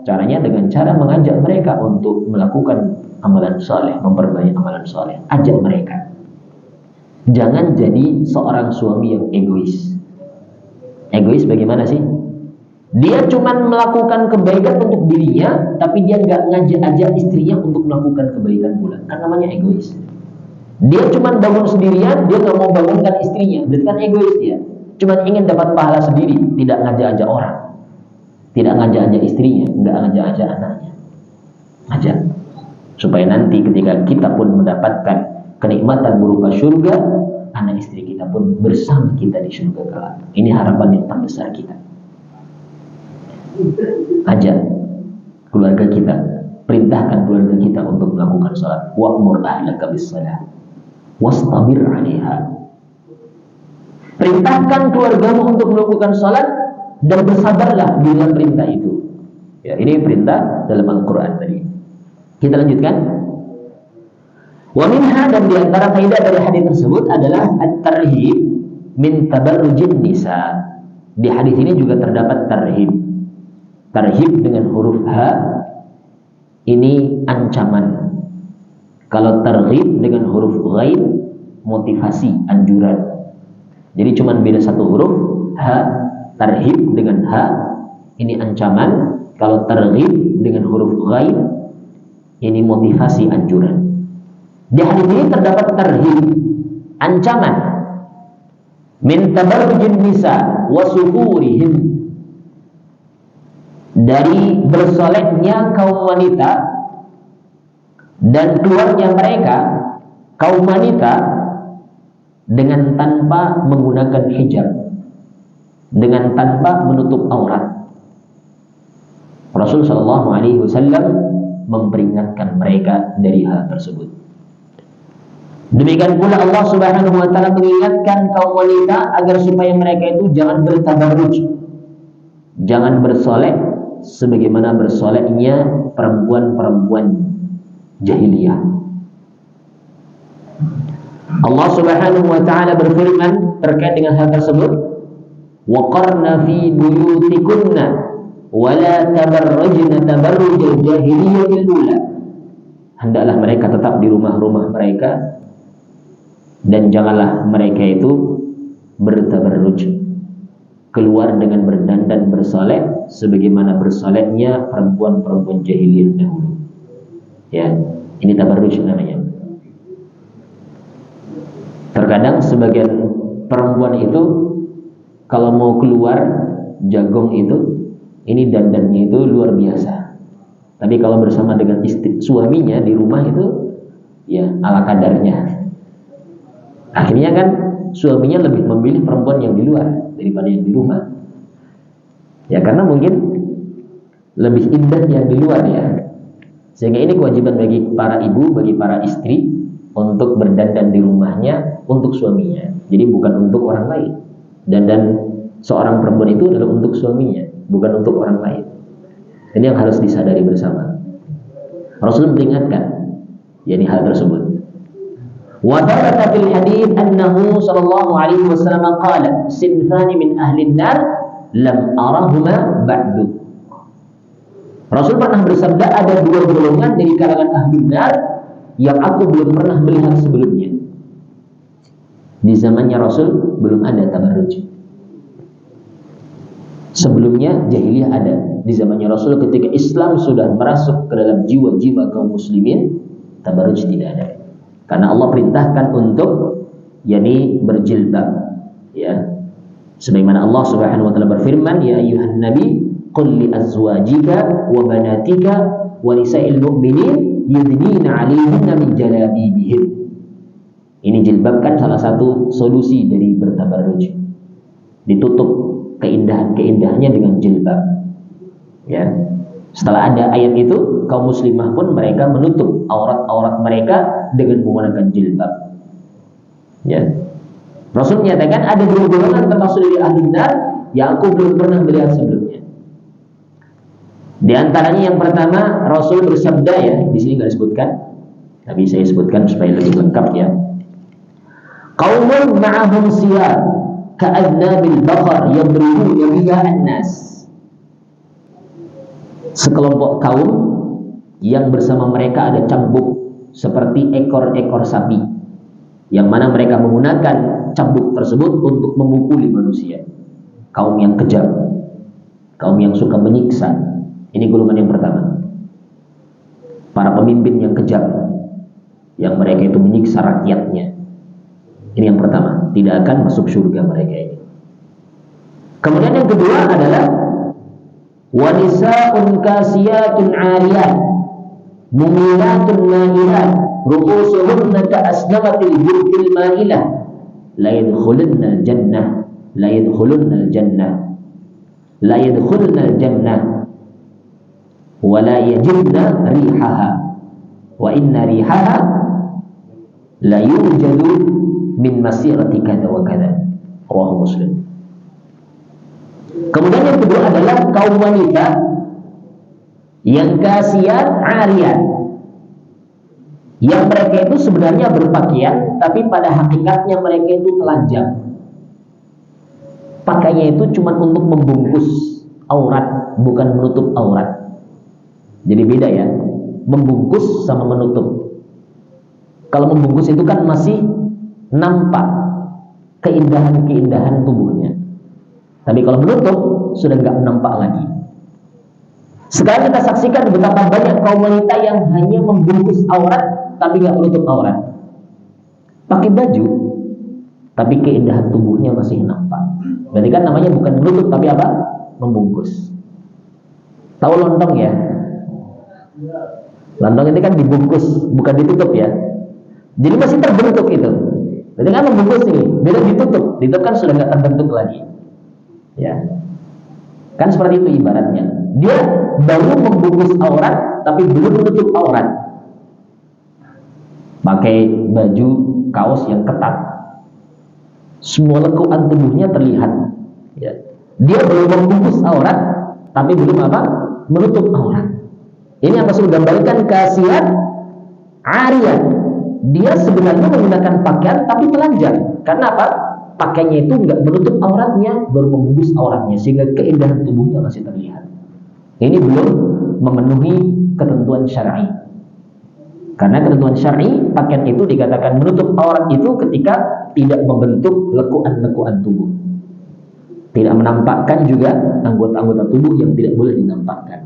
Caranya dengan cara mengajak mereka untuk melakukan amalan soleh, memperbanyak amalan soleh. Ajak mereka. Jangan jadi seorang suami yang egois. Egois bagaimana sih? Dia cuma melakukan kebaikan untuk dirinya, tapi dia nggak ngajak-ajak istrinya untuk melakukan kebaikan pula. Kan namanya egois. Dia cuma bangun sendirian, dia nggak mau bangunkan istrinya. Berarti kan egois dia. Cuma ingin dapat pahala sendiri, tidak ngajak-ajak orang, tidak ngajak-ajak istrinya, nggak ngajak-ajak anaknya. Ajak. Supaya nanti ketika kita pun mendapatkan kenikmatan berupa surga, anak istri kita pun bersama kita di surga kelak. Ini harapan yang terbesar kita. Ajak keluarga kita, perintahkan keluarga kita untuk melakukan salat. Wa'mur ahlaka bis-shalah wastabir 'alaiha. Perintahkan keluargamu untuk melakukan salat dan bersabarlah di dalam perintah itu. Ya, ini perintah dalam Al-Qur'an tadi. Kita lanjutkan. Wa minha, dan di antara faedah dari hadis tersebut adalah at-tarhib min tabarrujin nisa. Di hadis ini juga terdapat tarhib. Tarhib dengan huruf H ini ancaman. Kalau tarhib dengan huruf ghaib motivasi, anjuran. Jadi cuma beda satu huruf H. Tarhib dengan H ini ancaman. Kalau tarhib dengan huruf ghaib ini motivasi, anjuran. Di hadis ini terdapat tarhib, ancaman, min tabarrujin nisa wa sufurihim, dari bersoleknya kaum wanita dan keluarnya mereka kaum wanita dengan tanpa menggunakan hijab, dengan tanpa menutup aurat. Rasul sallallahu alaihi wasallam memperingatkan mereka dari hal tersebut. Demikian pula Allah Subhanahu wa taala mengingatkan kaum wanita agar supaya mereka itu jangan bertabarruj, jangan bersolek sebagaimana bersoleknya perempuan-perempuan jahiliyah. Allah Subhanahu wa taala berfirman terkait dengan hal tersebut, waqarna fi buyutikunna wala tabarrajna tabarrujal jahiliyatil ula. Hendaklah mereka tetap di rumah-rumah mereka dan janganlah mereka itu bertabarruj, keluar dengan berdandan bersolek sebagaimana bersoleknya perempuan-perempuan jahiliyah dahulu. Ya, ini tabarruj namanya. Terkadang sebagian perempuan itu kalau mau keluar jagong itu, ini dandannya itu luar biasa. Tapi kalau bersama dengan istri suaminya di rumah itu ya ala kadarnya. Akhirnya kan suaminya lebih memilih perempuan yang di luar daripada yang di rumah. Ya karena mungkin lebih indah yang di luar ya. Sehingga ini kewajiban bagi para ibu, bagi para istri untuk berdandan di rumahnya untuk suaminya. Jadi bukan untuk orang lain. Dandan seorang perempuan itu adalah untuk suaminya, bukan untuk orang lain. Ini yang harus disadari bersama. Rasul memperingatkan yakni hal tersebut. Wa thabata fil hadits annahu sallallahu alaihi wasallam qala sinfani min ahli an-nar lam arahuma ba'du. Rasul pernah bersabda ada dua golongan dari kalangan ahli nar yang aku belum pernah melihat sebelumnya. Di zamannya Rasul belum ada tabarruj. Sebelumnya jahiliyah ada. Di zamannya Rasul ketika Islam sudah merasuk ke dalam jiwa-jiwa kaum muslimin, tabarruj tidak ada. Karena Allah perintahkan untuk yakni berjilbab, ya. Sebagaimana Allah Subhanahu wa taala berfirman, ya ayyuhan nabi qul li azwajika wa banatika wa nisa'il mu'minin yudnina 'alaihinna min jalabibihin. Ini jilbab kan salah satu solusi dari bertabarruj. Ditutup keindahan-keindahannya dengan jilbab. Ya. Setelah ada ayat itu, kaum muslimah pun mereka menutup aurat-aurat mereka dengan menggunakan jilbab. Ya. Rasul menyatakan ada dua golongan termasuk dari ahli nar yang aku belum pernah melihat sebelumnya. Di antaranya yang pertama, Rasul bersabda, ya, di sini nggak disebutkan, tapi saya sebutkan supaya lebih lengkap, ya. Qaumun ma'ahum siyar ka'adnabil baqar yadribuna biha an-nas. Sekelompok kaum yang bersama mereka ada cambuk seperti ekor-ekor sapi, yang mana mereka menggunakan cambuk tersebut untuk memukuli manusia. Kaum yang kejam, kaum yang suka menyiksa. Ini golongan yang pertama. Para pemimpin yang kejam, yang mereka itu menyiksa rakyatnya. Ini yang pertama, tidak akan masuk surga mereka ini. Kemudian yang kedua adalah wanisa'un kasiyatun 'ariyat mumilatun ma'ilat ru'usuhunna ka'asnamatil jurbil ma'ilah la yadkhulunnal jannah la yadkhulunnal jannah la yadkhulunnal jannah wa la yajidna rihaha wa inna rihaha la yujadu min masirati kada wa kada. Rawahu Muslim. Kemudian yang kedua adalah kaum wanita yang kasiyat 'ariyat, yang mereka itu sebenarnya berpakaian tapi pada hakikatnya mereka itu telanjang. Pakainya itu cuma untuk membungkus aurat, bukan menutup aurat. Jadi beda, ya, membungkus sama menutup. Kalau membungkus itu kan masih nampak keindahan-keindahan tubuhnya. Tapi kalau menutup sudah nggak nampak lagi. Sekarang kita saksikan betapa banyak kaum wanita yang hanya membungkus aurat tapi nggak menutup aurat. Pakai baju tapi keindahan tubuhnya masih nampak. Berarti kan namanya bukan menutup tapi apa? Membungkus. Tahu lontong, ya? Lontong ini kan dibungkus, bukan ditutup, ya. Jadi masih terbentuk itu. Jadi kan membungkus ini, beda ditutup. Ditutup kan sudah nggak terbentuk lagi. Ya, kan seperti itu ibaratnya. Dia baru membungkus aurat tapi belum menutup aurat. Pakai baju kaos yang ketat, semua lekukan tubuhnya terlihat. Ya. Dia belum membungkus aurat tapi belum apa? Menutup aurat. Ini yang Rasul gambarkan kasiyat 'ariyat. Dia sebenarnya menggunakan pakaian tapi telanjang. Karena apa? Pakainya itu nggak menutup auratnya, baru membungkus auratnya sehingga keindahan tubuhnya masih terlihat. Ini belum memenuhi ketentuan syar'i. Karena ketentuan syar'i, pakaian itu dikatakan menutup aurat itu ketika tidak membentuk lekukan-lekukan tubuh, tidak menampakkan juga anggota-anggota tubuh yang tidak boleh dinampakkan.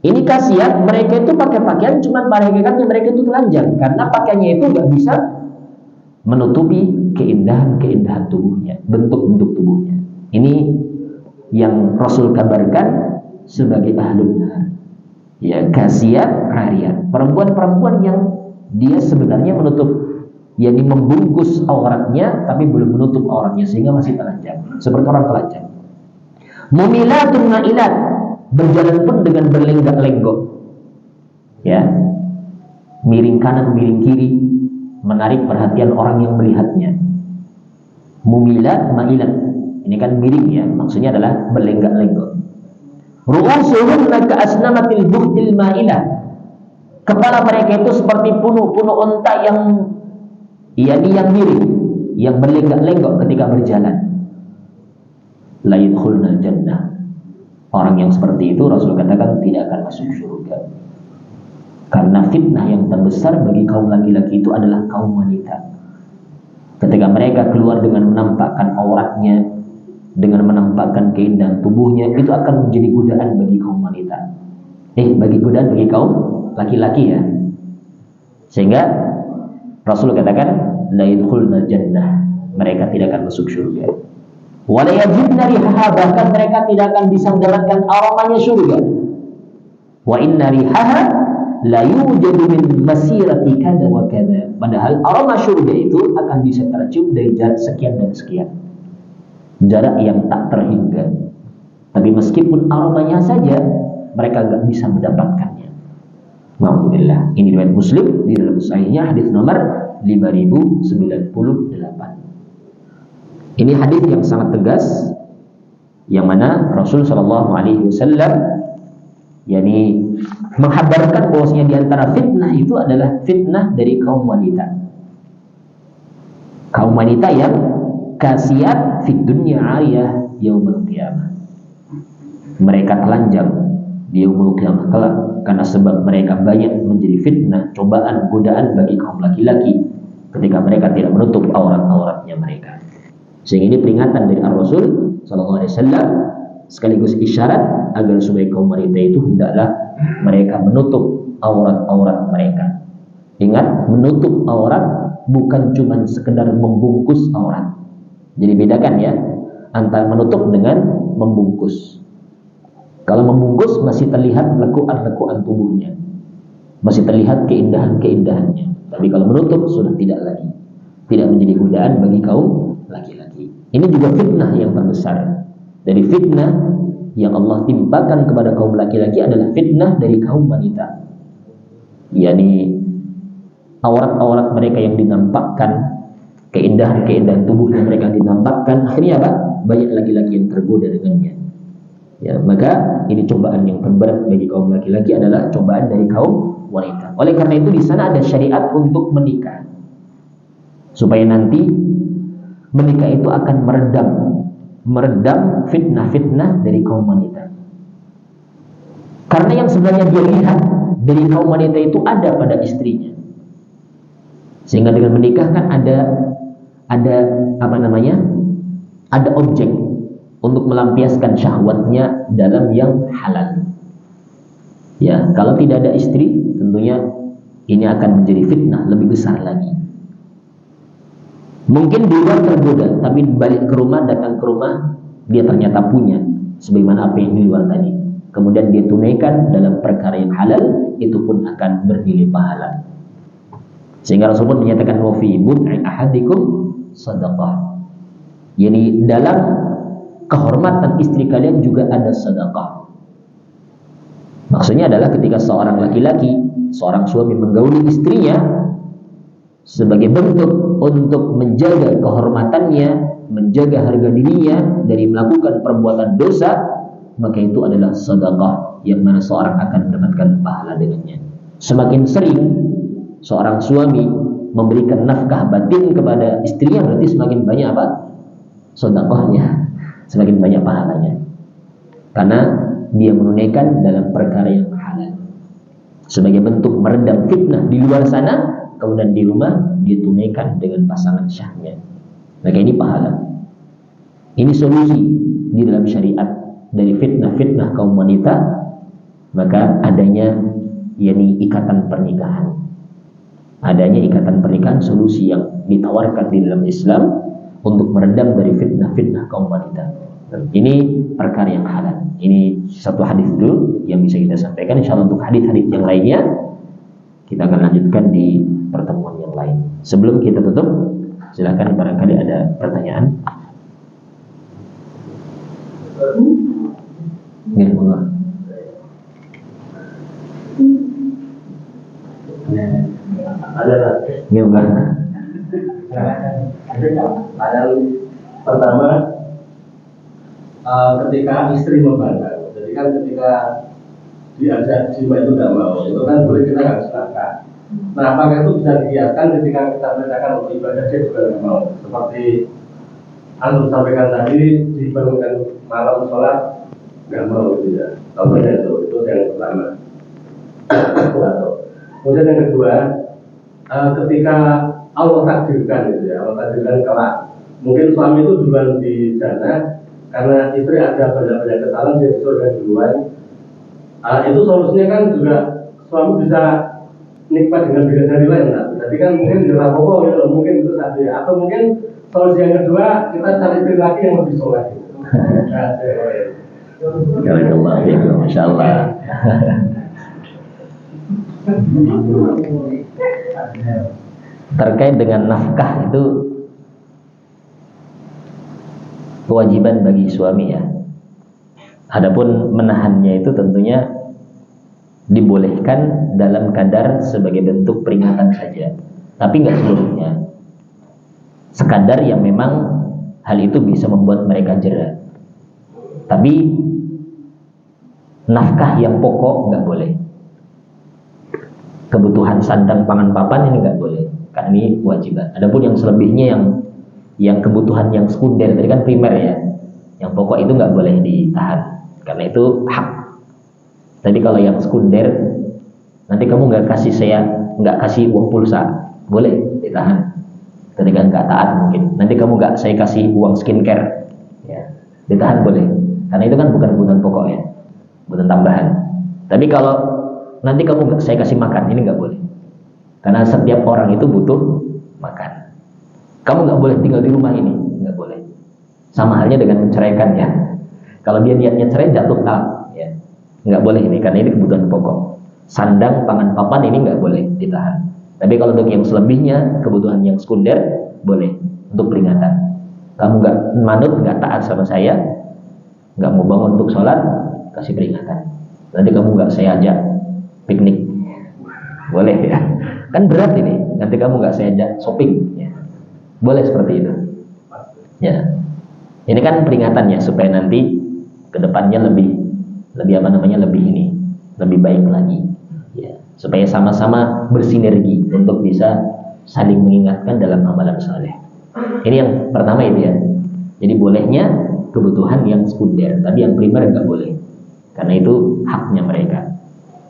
Ini kasihan, mereka itu pakai pakaian cuma pada hakikatnya mereka itu telanjang, karena pakaiannya itu nggak bisa menutupi keindahan-keindahan tubuhnya, bentuk-bentuk tubuhnya. Ini yang Rasul kabarkan sebagai ahlun nar. Ya, kasiyat 'ariyat, perempuan-perempuan yang dia sebenarnya menutup, yakni membungkus auratnya tapi belum menutup auratnya sehingga masih telanjang, seperti orang telanjang. Mumilatun ma'ilat, berjalan pun dengan berlenggak-lenggok. Ya. Miring kanan, miring kiri, menarik perhatian orang yang melihatnya. Mumilat, ma'ilat. Ini kan miring, ya, maksudnya adalah berlenggak-lenggok. Ru'usuhunna ka'asnamatil buhtil ma'ilah. Kepala mereka itu seperti punuh-punuh unta yang miring, yang berlenggak-lenggok ketika berjalan. La yadkhulul jannah. Orang yang seperti itu Rasul katakan tidak akan masuk surga. Karena fitnah yang terbesar bagi kaum laki-laki itu adalah kaum wanita. Ketika mereka keluar dengan menampakkan auratnya, dengan menampakkan keindahan tubuhnya, itu akan menjadi godaan bagi kaum wanita. Bagi godaan bagi kaum laki-laki ya. Sehingga Rasul katakan la yadkhulul jannah. Mereka tidak akan masuk surga. Wa la yajidna rihaha, bahkan mereka tidak akan bisa mendapatkan aromanya surga. Wa inna rihaha la yujadu min masirati kada wa kada. Padahal aroma surga itu akan bisa tercium dari jarak sekian dan sekian, jarak yang tak terhingga. Tapi meskipun aromanya saja, mereka nggak bisa mendapatkannya. Alhamdulillah. Ini riwayat Muslim di dalam sahihnya, hadis nomor 5098. Ini hadis yang sangat tegas, yang mana Rasul Shallallahu Alaihi Wasallam menghabarkan bahwasanya di antara fitnah itu adalah fitnah dari kaum wanita. Kaum wanita yang kasiat fid dunya 'ariyah yaumil qiyamah. Mereka telanjang di yaumil qiyamah kelak karena sebab mereka banyak menjadi fitnah, cobaan, godaan bagi kaum laki-laki ketika mereka tidak menutup aurat-auratnya mereka. Sehingga ini peringatan dari Rasul sallallahu alaihi wasallam sekaligus isyarat agar supaya kaum wanita itu hendaklah mereka menutup aurat-aurat mereka. Ingat, menutup aurat bukan cuma sekedar membungkus aurat. Jadi bedakan ya antara menutup dengan membungkus. Kalau membungkus masih terlihat lekuan-lekuan tubuhnya, masih terlihat keindahan-keindahannya. Tapi kalau menutup sudah tidak lagi, tidak menjadi godaan bagi kaum laki-laki. Ini juga fitnah yang terbesar. Dari fitnah yang Allah timpakan kepada kaum laki-laki adalah fitnah dari kaum wanita. Aurat-aurat mereka yang dinampakkan, keindahan-keindahan tubuhnya mereka dinampakkan, akhirnya apa? Banyak laki-laki yang tergoda dengannya. Ya, maka ini cobaan yang terberat bagi kaum laki-laki adalah cobaan dari kaum wanita. Oleh karena itu di sana ada syariat untuk menikah, supaya nanti menikah itu akan meredam fitnah-fitnah dari kaum wanita. Karena yang sebenarnya dia lihat dari kaum wanita itu ada pada istrinya. Sehingga dengan menikah kan ada objek untuk melampiaskan syahwatnya dalam yang halal. Ya, kalau tidak ada istri, tentunya ini akan menjadi fitnah lebih besar lagi. Mungkin di luar tergoda, tapi balik ke rumah, datang ke rumah, dia ternyata punya sebagaimana apa yang di luar tadi. Kemudian dia tunaikan dalam perkara yang halal, itu pun akan bernilai pahala. Sehingga Rasul pun menyatakan wa fi bud'i ahadikum sadaqah. Yani dalam kehormatan istri kalian juga ada sedekah. Maksudnya adalah ketika seorang laki-laki, seorang suami menggauli istrinya sebagai bentuk untuk menjaga kehormatannya, menjaga harga dirinya dari melakukan perbuatan dosa, maka itu adalah sedekah yang mana seorang akan mendapatkan pahala dengannya. Semakin sering seorang suami memberikan nafkah batin kepada istrinya, berarti semakin banyak apa? Sedekahnya, semakin banyak pahalanya. Karena dia menunaikan dalam perkara yang halal. Sebagai bentuk meredam fitnah di luar sana, kemudian di rumah dia tunaikan dengan pasangan syahnya. Maka ini pahala. Ini solusi di dalam syariat dari fitnah-fitnah kaum wanita. Maka adanya ikatan pernikahan. Adanya ikatan pernikahan solusi yang ditawarkan di dalam Islam untuk meredam dari fitnah-fitnah kaum wanita. Ini perkara yang halal. Ini satu hadis dulu yang bisa kita sampaikan. Insyaallah untuk hadis-hadis yang lainnya kita akan lanjutkan di pertemuan yang lain. Sebelum kita tutup, silakan barangkali ada pertanyaan. Ya, Allah. Ya, Allah. Pertama, ketika istri membantah, jadi kan ketika diajak jima itu nggak mau, itu kan boleh kita nggak silakan. Nah, apakah itu bisa dikiaskan ketika kita perintahkan untuk ibadah dia juga nggak mau? Seperti Anda sampaikan tadi, dibangunkan malam sholat nggak mau gitu ya. Contohnya itu yang pertama. Kemudian yang kedua, ketika Allah takdirkan gitu ya, Allah takdirkan kelak, mungkin suami itu duluan di sana karena istri ada banyak kesalahan dia di surga duluan. Itu solusinya kan juga suami bisa nikmat dengan bidadari lain, nah. Jadi kan mungkin di Rapopo gitu, mungkin itu saja. Atau mungkin solusi yang kedua kita cari istri lagi yang lebih soleh. Kalau Masya Allah. Terkait dengan nafkah itu kewajiban bagi suami ya. Adapun menahannya itu tentunya dibolehkan dalam kadar sebagai bentuk peringatan saja, tapi nggak seluruhnya. Sekadar yang memang hal itu bisa membuat mereka jera. Tapi nafkah yang pokok nggak boleh. Kebutuhan sandang pangan papan ini nggak boleh, karena ini kewajiban. Adapun yang selebihnya yang kebutuhan yang sekunder tadi kan primer ya, yang pokok itu nggak boleh ditahan, karena itu hak. Tapi kalau yang sekunder, nanti kamu nggak kasih uang pulsa, boleh ditahan. Ketika nggak taat mungkin, nanti kamu nggak saya kasih uang skincare, ya, ditahan boleh, karena itu kan bukan kebutuhan pokok ya, kebutuhan tambahan. Tapi kalau nanti kamu nggak saya kasih makan, ini nggak boleh, karena setiap orang itu butuh makan. Kamu nggak boleh tinggal di rumah ini, nggak boleh. Sama halnya dengan menceraikan ya. Kalau dia niatnya cerai jatuh talak, ya, nggak boleh ini, karena ini kebutuhan pokok. Sandang, pangan, papan ini nggak boleh ditahan. Tapi kalau untuk yang selebihnya, kebutuhan yang sekunder boleh untuk peringatan. Kamu nggak manut, nggak taat sama saya, nggak mau bangun untuk sholat, kasih peringatan. Nanti kamu nggak saya ajak piknik, boleh ya. Kan berat ini. Nanti kamu nggak saya ajak shopping, ya. Boleh seperti itu. Ya. Ini kan peringatannya supaya nanti kedepannya lebih lebih baik lagi. Ya. Supaya sama-sama bersinergi untuk bisa saling mengingatkan dalam amalan saleh. Ini yang pertama itu ya. Jadi bolehnya kebutuhan yang sekunder, tapi yang primer nggak boleh, karena itu haknya mereka.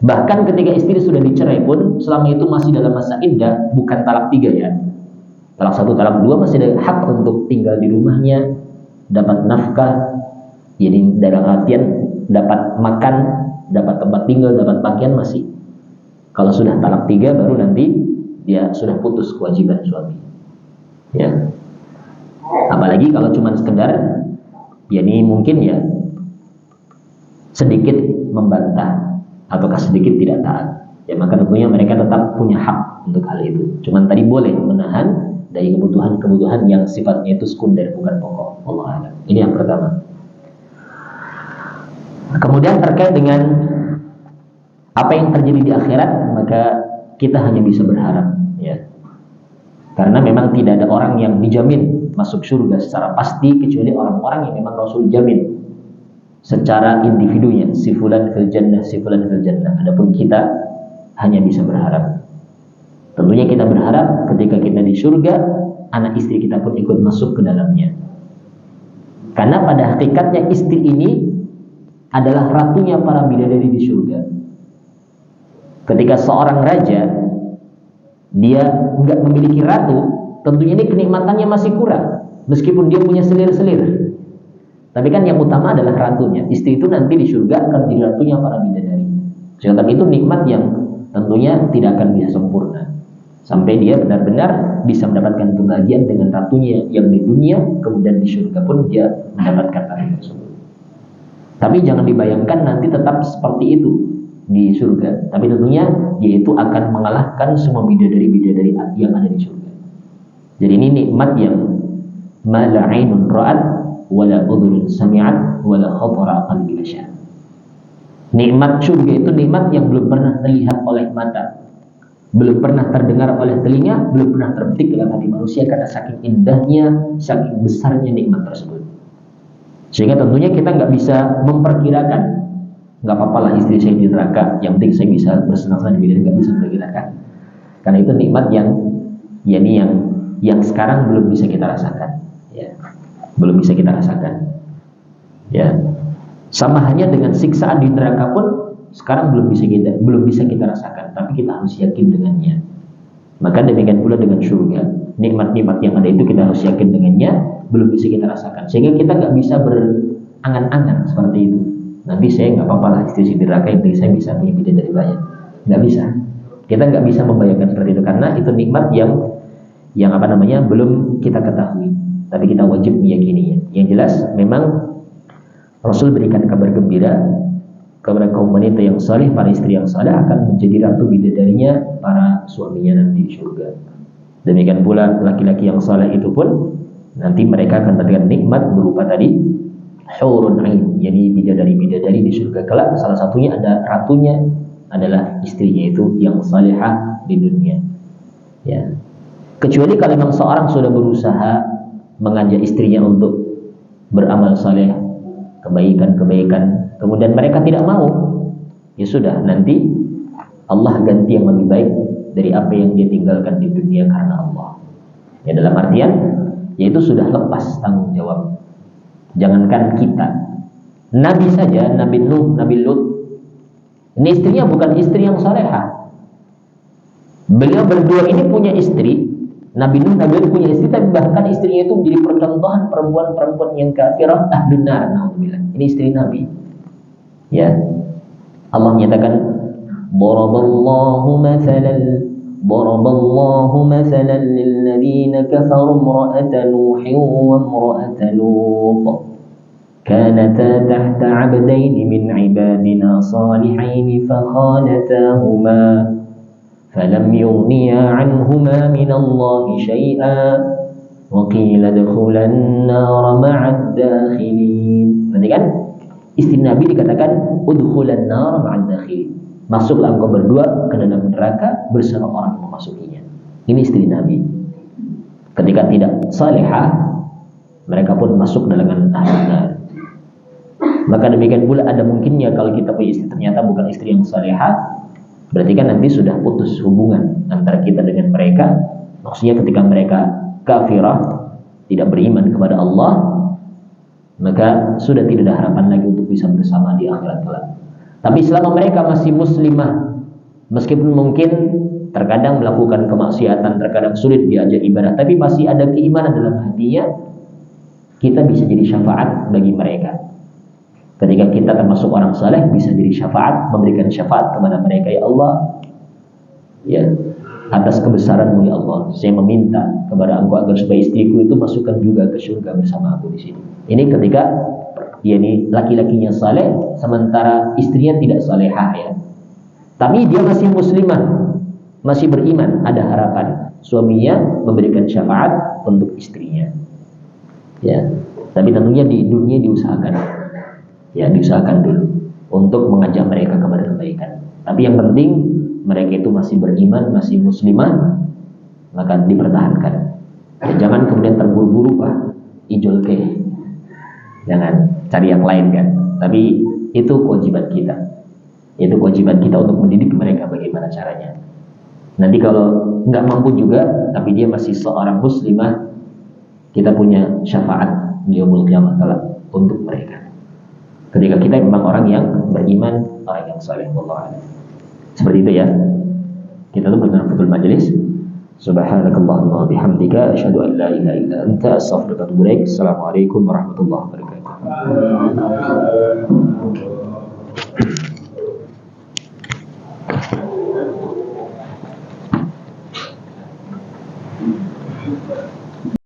Bahkan ketika istri sudah dicerai pun, selama itu masih dalam masa iddah, bukan talak 3 ya, talak 1, talak 2, masih ada hak untuk tinggal di rumahnya, dapat nafkah, jadi dalam artian dapat makan, dapat tempat tinggal, dapat pakaian masih. Kalau sudah talak 3 baru nanti dia sudah putus kewajiban suami. Ya. Apalagi kalau cuma sekedar, ya ini mungkin ya sedikit membantah ataukah sedikit tidak taat. Ya maka tentunya mereka tetap punya hak untuk hal itu. Cuman tadi boleh menahan dari kebutuhan-kebutuhan yang sifatnya itu sekunder, bukan pokok. Allah a'lam. Ini yang pertama. Kemudian terkait dengan apa yang terjadi di akhirat, maka kita hanya bisa berharap, ya. Karena memang tidak ada orang yang dijamin masuk surga secara pasti kecuali orang-orang yang memang Rasul jamin secara individunya, si fulan fil jannah, si fulan fil jannah. Adapun kita hanya bisa berharap. Tentunya kita berharap ketika kita di surga, anak istri kita pun ikut masuk ke dalamnya. Karena pada hakikatnya istri ini adalah ratunya para bidadari di surga. Ketika seorang raja dia nggak memiliki ratu, tentunya ini kenikmatannya masih kurang, meskipun dia punya selir-selir. Tapi kan yang utama adalah ratunya. Istri itu nanti di surga akan menjadi ratunya para bidadari. Sedangkan itu nikmat yang tentunya tidak akan bisa sempurna sampai dia benar-benar bisa mendapatkan kebahagiaan dengan ratunya yang di dunia, kemudian di surga pun dia mendapatkan hal tersebut. Tapi jangan dibayangkan nanti tetap seperti itu di surga. Tapi tentunya dia itu akan mengalahkan semua bidadari-bidadari yang ada di surga. Jadi ini nikmat yang ma la 'ainun ra'at wala udhunun sami'at wala khatara qalbi bashar. Nikmat surga itu nikmat yang belum pernah terlihat oleh mata, belum pernah terdengar oleh telinga, belum pernah terbetik dalam hati manusia, karena saking indahnya, saking besarnya nikmat tersebut. Sehingga tentunya kita nggak bisa memperkirakan nggak apa-apa lah istri saya di neraka, yang penting saya bisa bersenang-senang di bidang, nggak bisa bergerak. Karena itu nikmat yang sekarang belum bisa kita rasakan, ya, belum bisa kita rasakan, ya. Sama hanya dengan siksaan di neraka pun sekarang belum bisa kita rasakan, tapi kita harus yakin dengannya. Maka demikian pula dengan surga, nikmat-nikmat yang ada itu kita harus yakin dengannya, belum bisa kita rasakan, sehingga kita nggak bisa berangan-angan seperti itu. Nanti saya nggak apa-apa lah istri di neraka, yang saya bisa punya bidadari banyak, nggak bisa. Kita nggak bisa membayangkan seperti itu, karena itu nikmat yang apa namanya belum kita ketahui, tapi kita wajib meyakininya. Yang jelas memang Rasul berikan kabar gembira kepada kaum wanita yang saleh, para istri yang saleh akan menjadi ratu bidadarinya para suaminya nanti di surga. Demikian pula laki-laki yang saleh itu pun nanti mereka akan mendapatkan nikmat berupa tadi hurun ain, yakni bidadari-bidadari di surga kelak. Salah satunya ada ratunya adalah istrinya itu yang salihah di dunia, ya. Kecuali kalau memang seorang sudah berusaha mengajak istrinya untuk beramal saleh, kebaikan-kebaikan, kemudian mereka tidak mau, ya sudah, nanti Allah ganti yang lebih baik dari apa yang dia tinggalkan di dunia karena Allah. Ya, dalam artian yaitu sudah lepas tanggung jawab. Jangankan kita, Nabi saja, Nabi Nuh, Nabi Lut, ini istrinya bukan istri yang salehah. Beliau berdua ini punya istri, Nabi Nuh, Nabi Lut punya istri, tapi bahkan istrinya itu menjadi percontohan perempuan-perempuan yang kafirah, ahlun nar, naudzubillah. Ini istri Nabi. Ya. Allah menyatakan Daraballahu mathalan lilladzina kafaru imra'ata Nuhin wa imra'ata Lut kanata tahta 'abdayn min 'ibadina salihain fakhanatahuma falam yughniya 'anhuma min Allah syai'an wa qila adkhulan nar ma'ad dakhilin. Berarti kan istri Nabi dikatakan udkhulan nar ma'ad dakhilin, masuklah engkau berdua ke dalam neraka bersama orang yang memasukinya. Ini istri Nabi. Ketika tidak salihah, mereka pun masuk dalam ahlun nar. Maka demikian pula ada mungkinnya kalau kita punya istri ternyata bukan istri yang salihah, berarti kan nanti sudah putus hubungan antara kita dengan mereka. Maksudnya ketika mereka kafirah, tidak beriman kepada Allah, maka sudah tidak ada harapan lagi untuk bisa bersama di akhirat kelak. Tapi selama mereka masih muslimah, meskipun mungkin terkadang melakukan kemaksiatan, terkadang sulit diajak ibadah, tapi masih ada keimanan dalam hatinya, kita bisa jadi syafaat bagi mereka. Ketika kita termasuk orang saleh, bisa jadi syafaat, memberikan syafaat kepada mereka. Ya Allah, ya, atas kebesaran-Mu ya Allah, saya meminta kepada Engkau agar supaya istriku itu masukkan juga ke surga bersama aku di sini. Ini ketika yakni laki-lakinya saleh, sementara istrinya tidak salehah, ya. Tapi dia masih muslimah, masih beriman, ada harapan suaminya memberikan syafaat untuk istrinya. Ya, tapi tentunya di dunia diusahakan. Ya, diusahakan dulu untuk mengajak mereka kepada kebaikan. Tapi yang penting mereka itu masih beriman, masih muslimah, maka dipertahankan. Ya, jangan kemudian terburu-buru, Pak, ijol ke. Jangan cari yang lain kan. Tapi itu kewajiban kita. Itu kewajiban kita untuk mendidik mereka bagaimana caranya. Nanti kalau nggak mampu juga, tapi dia masih seorang muslimah, kita punya syafaat di yaumul qiyamah untuk mereka. Ketika kita memang orang yang beriman, orang yang saleh, wallahu a'lam. Seperti itu ya. Kita tuh benar betul majelis. Subhanakallahumma wa bihamdika asyhadu an la ilaha illa anta astaghfiruka wa atubu ilaik. Assalamualaikum warahmatullahi wabarakatuh.